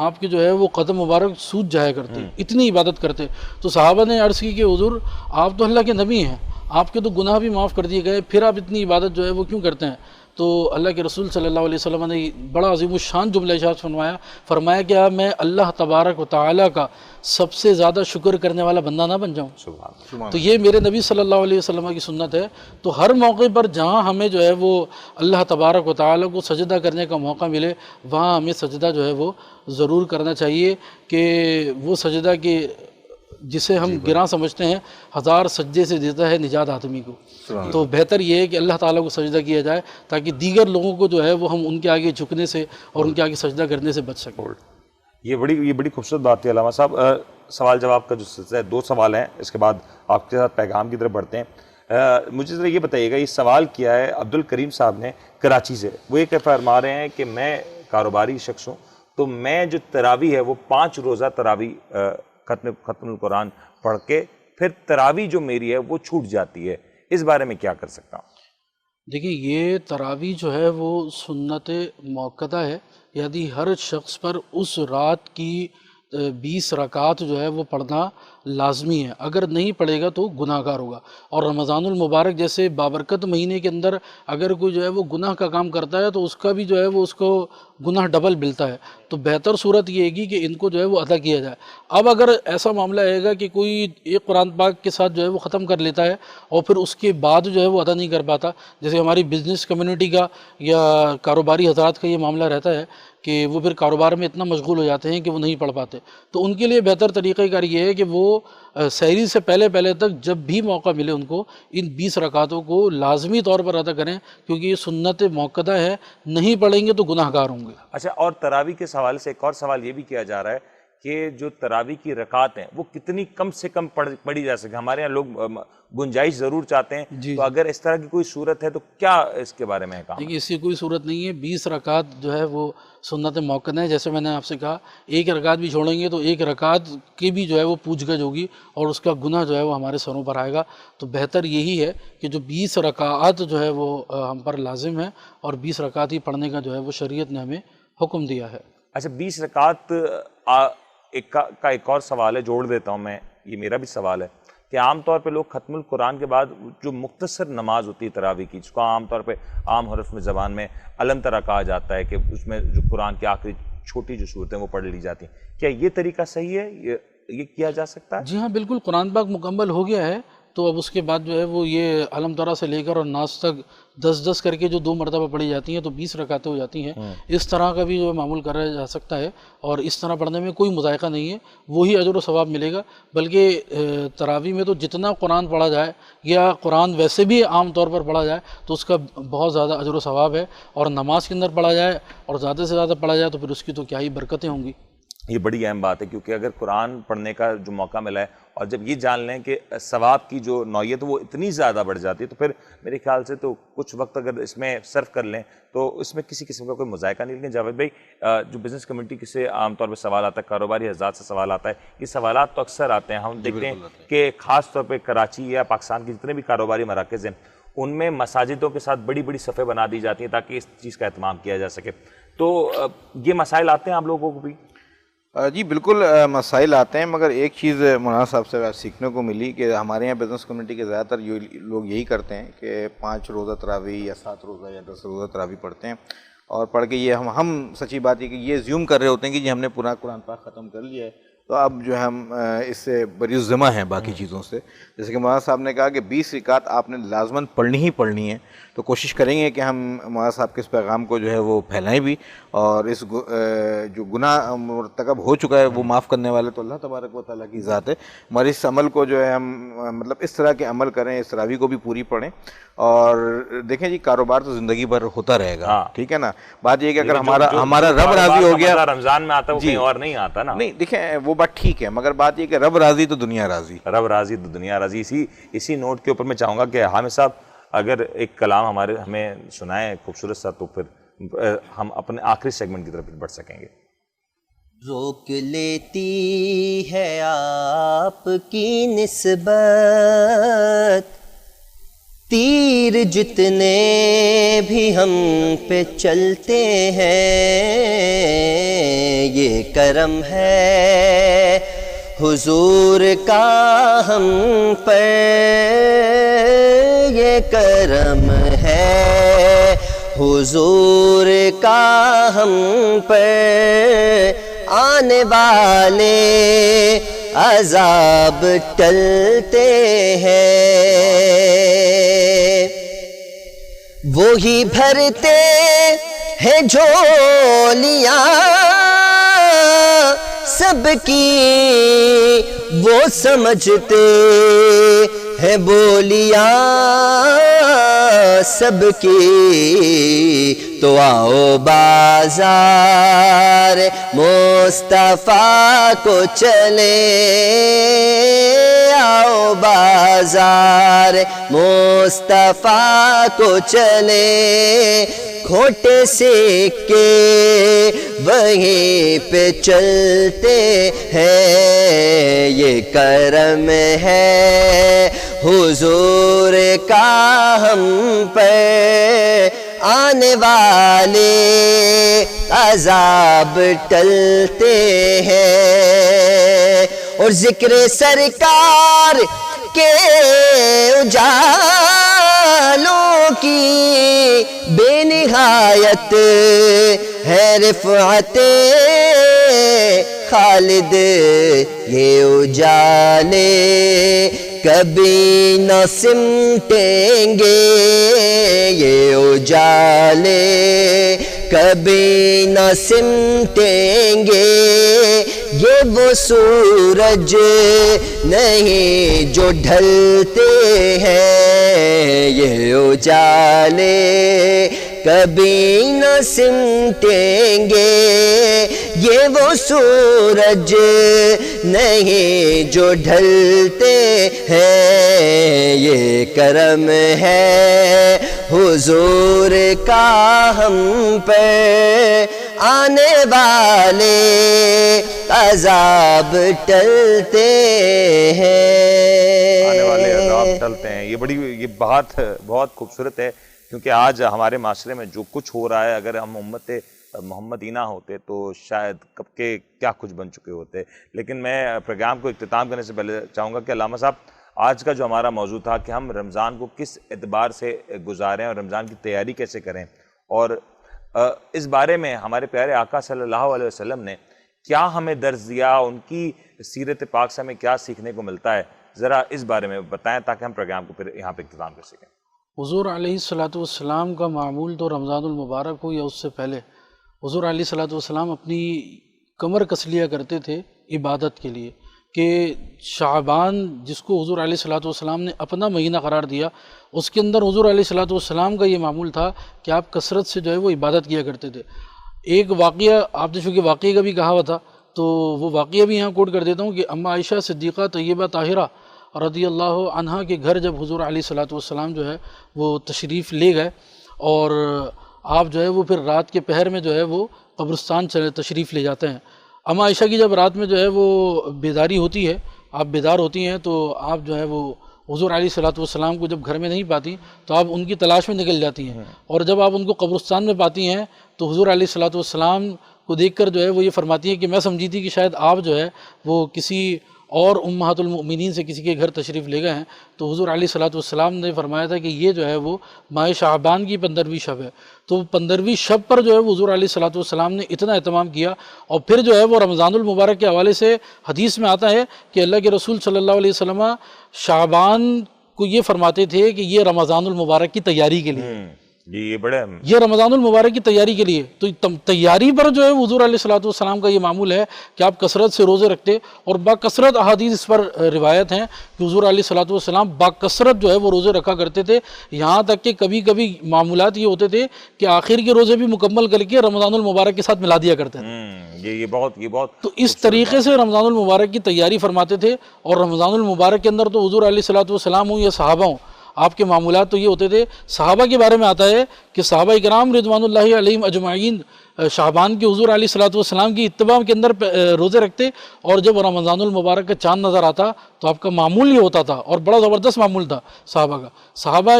آپ کے جو ہے وہ قدم مبارک سوج جایا کرتے، اتنی عبادت کرتے، تو صحابہ نے عرض کی کہ حضور آپ تو اللہ کے نبی ہیں، آپ کے تو گناہ بھی معاف کر دیے گئے، پھر آپ اتنی عبادت جو ہے وہ کیوں کرتے ہیں؟ تو اللہ کے رسول صلی اللہ علیہ وسلم نے بڑا عظیم الشان جملہ ارشاد فرمایا کہ میں اللہ تبارک و تعالیٰ کا سب سے زیادہ شکر کرنے والا بندہ نہ بن جاؤں؟ تو یہ میرے نبی صلی اللہ علیہ وسلم کی سنت ہے۔ تو ہر موقع پر جہاں ہمیں جو ہے وہ اللہ تبارک و تعالیٰ کو سجدہ کرنے کا موقع ملے، وہاں ہمیں سجدہ جو ہے وہ ضرور کرنا چاہیے، کہ وہ سجدہ کے جسے ہم گراں سمجھتے ہیں، 1000 سجدے سے دیتا ہے نجات آدمی کو۔ تو بہتر یہ ہے کہ اللہ تعالیٰ کو سجدہ کیا جائے، تاکہ دیگر لوگوں کو جو ہے وہ ہم ان کے آگے جھکنے سے اور ان کے آگے سجدہ کرنے سے بچ سکیں۔ یہ بڑی خوبصورت بات ہے علامہ صاحب۔ سوال جواب کا جو سلسلہ ہے، 2 سوال ہیں، اس کے بعد آپ کے ساتھ پیغام کی طرف بڑھتے ہیں۔ مجھے ذرا یہ بتائیے گا، یہ سوال کیا ہے عبد الکریم صاحب نے کراچی سے۔ وہ یہ فرما رہے ہیں کہ میں کاروباری شخص ہوں، تو میں جو تراویح ہے وہ 5 روزہ تراویح ختم القرآن پڑھ کے پھر تراویح جو میری ہے وہ چھوٹ جاتی ہے، اس بارے میں کیا کر سکتا ہوں؟ دیکھیے، یہ تراویح جو ہے وہ سنت موقدہ ہے، یعنی ہر شخص پر اس رات کی 20 رکعات جو ہے وہ پڑھنا لازمی ہے۔ اگر نہیں پڑھے گا تو گناہ گار ہوگا۔ اور رمضان المبارک جیسے بابرکت مہینے کے اندر اگر کوئی جو ہے وہ گناہ کا کام کرتا ہے تو اس کا بھی جو ہے وہ اس کو گناہ ڈبل ملتا ہے۔ تو بہتر صورت یہ ہے گی کہ ان کو جو ہے وہ ادا کیا جائے۔ اب اگر ایسا معاملہ رہے گا کہ کوئی ایک قرآن پاک کے ساتھ جو ہے وہ ختم کر لیتا ہے اور پھر اس کے بعد جو ہے وہ ادا نہیں کر پاتا، جیسے ہماری بزنس کمیونٹی کا یا کاروباری حضرات کا یہ معاملہ رہتا ہے کہ وہ پھر کاروبار میں اتنا مشغول ہو جاتے ہیں کہ وہ نہیں پڑھ پاتے، تو ان کے لیے بہتر طریقہ کار یہ ہے کہ وہ سحری سے پہلے تک جب بھی موقع ملے ان کو ان 20 رکعتوں کو لازمی طور پر ادا کریں، کیونکہ یہ سنت موقدہ ہے، نہیں پڑھیں گے تو گناہ گار ہوں گے۔ اچھا، اور تراویح کے حوالے سے ایک اور سوال یہ بھی کیا جا رہا ہے کہ جو تراویح کی رکعات ہیں وہ کتنی کم سے کم پڑھی جا سکے؟ ہمارے یہاں لوگ گنجائش ضرور چاہتے ہیں، تو اگر اس طرح کی کوئی صورت ہے تو کیا اس کے بارے میں کہا؟ دیکھیے، اس کی کوئی صورت نہیں ہے، 20 رکعات جو ہے وہ سنت موقدہ ہے۔ جیسے میں نے آپ سے کہا، ایک رکعت بھی چھوڑیں گے تو ایک رکعت کی بھی جو ہے وہ پوچھ گچھ ہوگی اور اس کا گناہ جو ہے وہ ہمارے سروں پر آئے گا۔ تو بہتر یہی ہے کہ جو 20 رکعات جو ہے وہ ہم پر لازم ہے، اور 20 رکعت ہی پڑھنے کا جو ہے وہ شریعت نے ہمیں حکم دیا ہے۔ اچھا، 20 رکعت کا ایک اور سوال ہے، جوڑ دیتا ہوں میں، یہ میرا بھی سوال ہے کہ عام طور پہ لوگ ختم القرآن کے بعد جو مختصر نماز ہوتی ہے تراویح کی، جس کو عام طور پہ عام حرف میں زبان میں علم ترا کہا جاتا ہے، کہ اس میں جو قرآن کی آخری چھوٹی جو صورتیں وہ پڑھ لی جاتی ہیں، کیا یہ طریقہ صحیح ہے؟ یہ کیا جا سکتا ہے؟ جی ہاں، بالکل، قرآن پاک مکمل ہو گیا ہے تو اب اس کے بعد جو ہے وہ یہ علم ترا سے لے کر اور ناس تک 10 کر کے جو 2 مرتبہ پڑھی جاتی ہیں تو 20 رکعتیں ہو جاتی ہیں۔ اس طرح کا بھی جو ہے معمول کرا جا سکتا ہے، اور اس طرح پڑھنے میں کوئی مذائقہ نہیں ہے، وہی اجر و ثواب ملے گا۔ بلکہ تراویح میں تو جتنا قرآن پڑھا جائے یا قرآن ویسے بھی عام طور پر پڑھا جائے تو اس کا بہت زیادہ اجر و ثواب ہے، اور نماز کے اندر پڑھا جائے اور زیادہ سے زیادہ پڑھا جائے تو پھر اس کی تو کیا ہی برکتیں ہوں گی۔ یہ بڑی اہم بات ہے، کیونکہ اگر قرآن پڑھنے کا جو موقع ملا ہے اور جب یہ جان لیں کہ ثواب کی جو نوعیت وہ اتنی زیادہ بڑھ جاتی ہے تو پھر میرے خیال سے تو کچھ وقت اگر اس میں صرف کر لیں تو اس میں کسی قسم کا کوئی مذائقہ نہیں. لیکن جاوید بھائی جو بزنس کمیونٹی سے عام طور پہ سوال آتا ہے, کاروباری حضرات سے سوال آتا ہے, یہ سوالات تو اکثر آتے ہیں, ہم دیکھتے ہیں کہ خاص طور پہ کراچی یا پاکستان کے جتنے بھی کاروباری مراکز ہیں ان میں مساجدوں کے ساتھ بڑی بڑی صفیں بنا دی جاتی ہیں تاکہ اس چیز کا اہتمام کیا جا سکے. تو یہ مسائل آتے ہیں آپ لوگوں کو بھی؟ جی بالکل مسائل آتے ہیں, مگر ایک چیز مولانا صاحب سے سیکھنے کو ملی کہ ہمارے یہاں بزنس کمیونٹی کے زیادہ تر لوگ یہی کرتے ہیں کہ 5 روزہ تراویح یا 7 روزہ یا 10 روزہ تراویح پڑھتے ہیں, اور پڑھ کے یہ ہم سچی بات ہے کہ یہ زیوم کر رہے ہوتے ہیں کہ جی ہم نے پورا قرآن پاک ختم کر لیا ہے, تو اب جو ہے ہم اس سے بری الذمہ ہیں باقی چیزوں سے. جیسے کہ مولانا صاحب نے کہا کہ 20 رکعت آپ نے لازماً پڑھنی ہی پڑھنی ہے, تو کوشش کریں گے کہ ہم مولانا صاحب کے اس پیغام کو جو ہے وہ پھیلائیں بھی, اور اس جو گناہ مرتکب ہو چکا ہے وہ معاف کرنے والے تو اللہ تبارک و تعالیٰ کی ذات ہے. ہمارے اس عمل کو جو ہے ہم مطلب اس طرح کے عمل کریں, اس تراویح کو بھی پوری پڑھیں, اور دیکھیں جی کاروبار تو زندگی بھر ہوتا رہے گا, ٹھیک ہے نا. بات یہ کہ اگر ہمارا رب راضی ہو گیا, رمضان میں آتا ہے وہ کہیں اور نہیں آتا نا. نہیں دیکھیں وہ بات ٹھیک ہے, مگر بات یہ کہ رب راضی تو دنیا راضی, رب راضی تو دنیا راضی. اسی نوٹ کے اوپر میں چاہوں گا کہ حامد صاحب اگر ایک کلام ہمیں سنائیں خوبصورت سا, تو پھر ہم اپنے آخری سیگمنٹ کی طرف بڑھ سکیں گے. روک لیتی ہے آپ کی نسبت تیر جتنے بھی ہم پہ چلتے ہیں, یہ کرم ہے حضور کا ہم پر, یہ کرم ہے حضور کا ہم پر, آنے والے عذاب ٹلتے ہیں, وہی بھرتے ہیں جھولیاں سب کی, وہ سمجھتے ہیں بولیاں سب کی, تو آؤ بازار مصطفیٰ کو چلے, آؤ بازار مصطفیٰ کو چلے, کھوٹے سکے وہیں پہ چلتے ہیں, یہ کرم ہے حضور کا ہم پر, آنے والے عذاب ٹلتے ہیں, اور ذکر سرکار کے اجالوں کی بے نہایت ہے رفعت, خالد یہ اجالے کبھی نہ سمٹیں گے, یہ اجالے کبھی نہ سمٹیں گے, یہ وہ سورج نہیں جو ڈھلتے ہیں, یہ اجالے کبھی نہ سمٹیں گے, یہ وہ سورج نہیں جو ڈھلتے ہیں, یہ کرم ہے حضور کا ہم پہ, آنے والے عذاب ٹلتے ہیں, آنے والے عذاب ٹلتے ہیں. یہ بات بہت خوبصورت ہے, کیونکہ آج ہمارے معاشرے میں جو کچھ ہو رہا ہے, اگر ہم امت محمدی نہ ہوتے تو شاید کب کے کیا کچھ بن چکے ہوتے. لیکن میں پروگرام کو اختتام کرنے سے پہلے چاہوں گا کہ علامہ صاحب آج کا جو ہمارا موضوع تھا کہ ہم رمضان کو کس اعتبار سے گزاریں اور رمضان کی تیاری کیسے کریں, اور اس بارے میں ہمارے پیارے آقا صلی اللہ علیہ وسلم نے کیا ہمیں درس دیا, ان کی سیرت پاک سے ہمیں کیا سیکھنے کو ملتا ہے, ذرا اس بارے میں بتائیں تاکہ ہم پروگرام کو پھر یہاں پہ اختتام کر سکیں. حضور علیہ الصلوۃ والسلام کا معمول تو رمضان المبارک ہو یا اس سے پہلے حضور علیہ الصلوۃ والسلام اپنی کمر کس لیا کرتے تھے عبادت کے لیے, کہ شعبان جس کو حضور علیہ الصلوۃ والسلام نے اپنا مہینہ قرار دیا, اس کے اندر حضور علیہ الصلوۃ والسلام کا یہ معمول تھا کہ آپ کثرت سے جو ہے وہ عبادت کیا کرتے تھے. ایک واقعہ آپ نے چونکہ واقعے کا بھی کہا ہوا تھا, تو وہ واقعہ بھی یہاں کوٹ کر دیتا ہوں کہ اماں عائشہ صدیقہ طیبہ طاہرہ رضی اللہ عنہا کے گھر جب حضور علیہ الصلوۃ والسلام جو ہے وہ تشریف لے گئے، اور آپ جو ہے وہ پھر رات کے پہر میں جو ہے وہ قبرستان تشریف لے جاتے ہیں۔ اماں عائشہ کی جب رات میں جو ہے وہ بیداری ہوتی ہے، آپ بیدار ہوتی ہیں، تو آپ جو ہے وہ حضور علیہ الصلوۃ والسلام کو جب گھر میں نہیں پاتی تو آپ ان کی تلاش میں نکل جاتی ہیں، اور جب آپ ان کو قبرستان میں پاتی ہیں تو حضور علیہ الصلوۃ والسلام کو دیکھ کر جو ہے وہ یہ فرماتی ہیں کہ میں سمجھی تھی کہ شاید آپ جو ہے وہ کسی اور امہات المؤمنین سے کسی کے گھر تشریف لے گئے ہیں۔ تو حضور علیہ الصلوۃ والسلام نے فرمایا تھا کہ یہ جو ہے وہ ماہ شعبان کی 15ویں شب ہے، تو 15ویں شب پر جو ہے وہ حضور علیہ الصلوۃ والسلام نے اتنا اہتمام کیا، اور پھر جو ہے وہ رمضان المبارک کے حوالے سے حدیث میں آتا ہے کہ اللہ کے رسول صلی اللہ علیہ وسلم شعبان کو یہ فرماتے تھے کہ یہ رمضان المبارک کی تیاری کے لیے، جی یہ بڑے یہ رمضان المبارک کی تیاری کے لیے، تو تیاری پر جو ہے حضور علیہ الصلوۃ والسلام کا یہ معمول ہے کہ آپ کثرت سے روزے رکھتے، اور باکثرت احادیث اس پر روایت ہیں کہ حضور علیہ الصلوۃ والسلام باکثرت جو ہے وہ روزے رکھا کرتے تھے، یہاں تک کہ کبھی کبھی معمولات یہ ہوتے تھے کہ آخر کے روزے بھی مکمل کر کے رمضان المبارک کے ساتھ ملا دیا کرتے تھے۔ یہ بہت تو اس طریقے سے رمضان المبارک کی تیاری فرماتے تھے، اور رمضان المبارک کے اندر تو حضور علیہ الصلوۃ والسلام ہوں یا صحابہ ہوں، آپ کے معمولات تو یہ ہوتے تھے۔ صحابہ کے بارے میں آتا ہے کہ صحابہ کرام رضوان اللہ علیہم اجمعین شعبان کے حضور علیہ الصلوۃ والسلام کی اتباع کے اندر روزے رکھتے، اور جب رمضان المبارک کا چاند نظر آتا تو آپ کا معمول یہ ہوتا تھا، اور بڑا زبردست معمول تھا صحابہ کا۔ صحابہ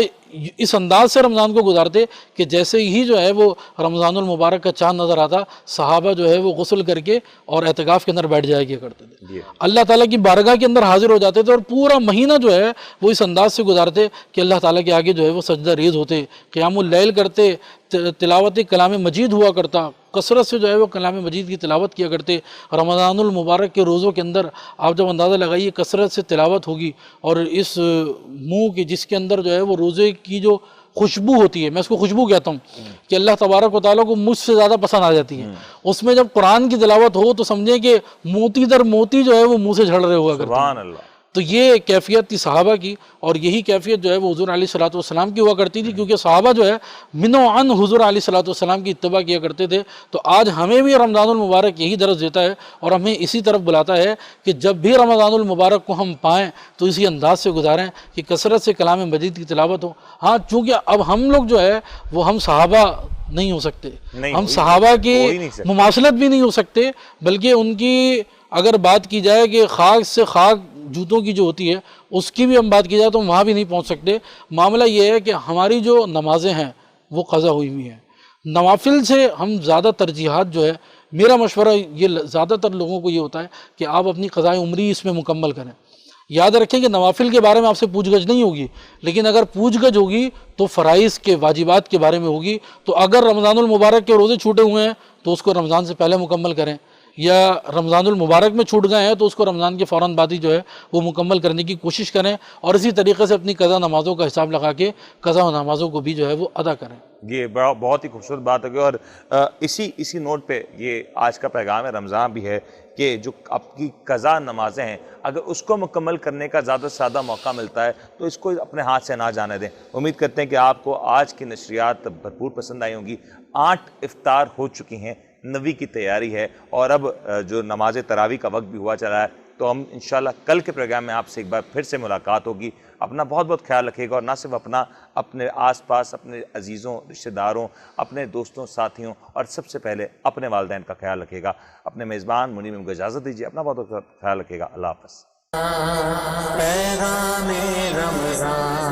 اس انداز سے رمضان کو گزارتے کہ جیسے ہی جو ہے وہ رمضان المبارک کا چاند نظر آتا، صحابہ جو ہے وہ غسل کر کے اور اعتکاف کے اندر بیٹھ جایا کیا کرتے تھے، اللہ تعالیٰ کی بارگاہ کے اندر حاضر ہو جاتے تھے، اور پورا مہینہ جو ہے وہ اس انداز سے گزارتے کہ اللہ تعالیٰ کے آگے جو ہے وہ سجدہ ریز ہوتے، قیام اللیل کرتے، تلاوت کلام مجید ہوا کرتا، کثرت سے جو ہے وہ کلام مجید کی تلاوت کیا کرتے۔ رمضان المبارک کے روزوں کے اندر آپ جب اندازہ لگائیے کثرت سے تلاوت ہوگی، اور اس منہ کی جس کے اندر جو ہے وہ روزے کی جو خوشبو ہوتی ہے، میں اس کو خوشبو کہتا ہوں کہ اللہ تبارک و تعالیٰ کو مجھ سے زیادہ پسند آ جاتی ہے، اس میں جب قرآن کی تلاوت ہو تو سمجھیں کہ موتی در موتی جو ہے وہ منہ سے جھڑ رہے ہوا کرتے ہیں۔ سبحان اللہ۔ تو یہ کیفیت تھی صحابہ کی، اور یہی کیفیت جو ہے وہ حضور علیہ الصلوۃ والسلام کی ہوا کرتی تھی، کیونکہ صحابہ جو ہے من و عن حضور علیہ الصلوۃ والسلام کی اتباع کیا کرتے تھے۔ تو آج ہمیں بھی رمضان المبارک یہی درس دیتا ہے، اور ہمیں اسی طرف بلاتا ہے کہ جب بھی رمضان المبارک کو ہم پائیں تو اسی انداز سے گزاریں کہ کثرت سے کلام مجید کی تلاوت ہو۔ ہاں چونکہ اب ہم لوگ جو ہے وہ ہم صحابہ نہیں ہو سکتے، ہم صحابہ کی مماثلت بھی نہیں ہو سکتے، بلکہ ان کی اگر بات کی جائے کہ خاک سے خاک جوتوں کی جو ہوتی ہے اس کی بھی ہم بات کی جائے تو وہاں بھی نہیں پہنچ سکتے۔ معاملہ یہ ہے کہ ہماری جو نمازیں ہیں وہ قضا ہوئی ہوئی ہیں، نوافل سے ہم زیادہ ترجیحات جو ہے، میرا مشورہ یہ زیادہ تر لوگوں کو یہ ہوتا ہے کہ آپ اپنی قضائے عمری اس میں مکمل کریں۔ یاد رکھیں کہ نوافل کے بارے میں آپ سے پوچھ گچھ نہیں ہوگی، لیکن اگر پوچھ گچھ ہوگی تو فرائض کے واجبات کے بارے میں ہوگی۔ تو اگر رمضان المبارک کے روزے چھوٹے ہوئے ہیں تو اس کو رمضان سے پہلے مکمل کریں، یا رمضان المبارک میں چھوٹ گئے ہیں تو اس کو رمضان کے فوراً بعد ہی جو ہے وہ مکمل کرنے کی کوشش کریں، اور اسی طریقے سے اپنی قضا نمازوں کا حساب لگا کے قضا نمازوں کو بھی جو ہے وہ ادا کریں۔ یہ بہت ہی خوبصورت بات ہے، اور اسی نوٹ پہ یہ آج کا پیغام ہے رمضان بھی ہے کہ جو آپ کی قضا نمازیں ہیں اگر اس کو مکمل کرنے کا زیادہ سے زیادہ موقع ملتا ہے تو اس کو اپنے ہاتھ سے نہ جانے دیں۔ امید کرتے ہیں کہ آپ کو آج کی نشریات بھرپور پسند آئی ہوں گی۔ 8 افطار ہو چکی ہیں، 9ویں کی تیاری ہے، اور اب جو نماز تراویح کا وقت بھی ہوا چلا ہے، تو ہم انشاءاللہ کل کے پروگرام میں آپ سے ایک بار پھر سے ملاقات ہوگی۔ اپنا بہت بہت خیال رکھیے گا، اور نہ صرف اپنا، اپنے آس پاس اپنے عزیزوں، رشتہ داروں، اپنے دوستوں، ساتھیوں، اور سب سے پہلے اپنے والدین کا خیال رکھیے گا۔ اپنے میزبان منیر میں اجازت دیجیے، اپنا بہت بہت خیال رکھیے گا۔ اللہ حافظ۔ پیغام رمضان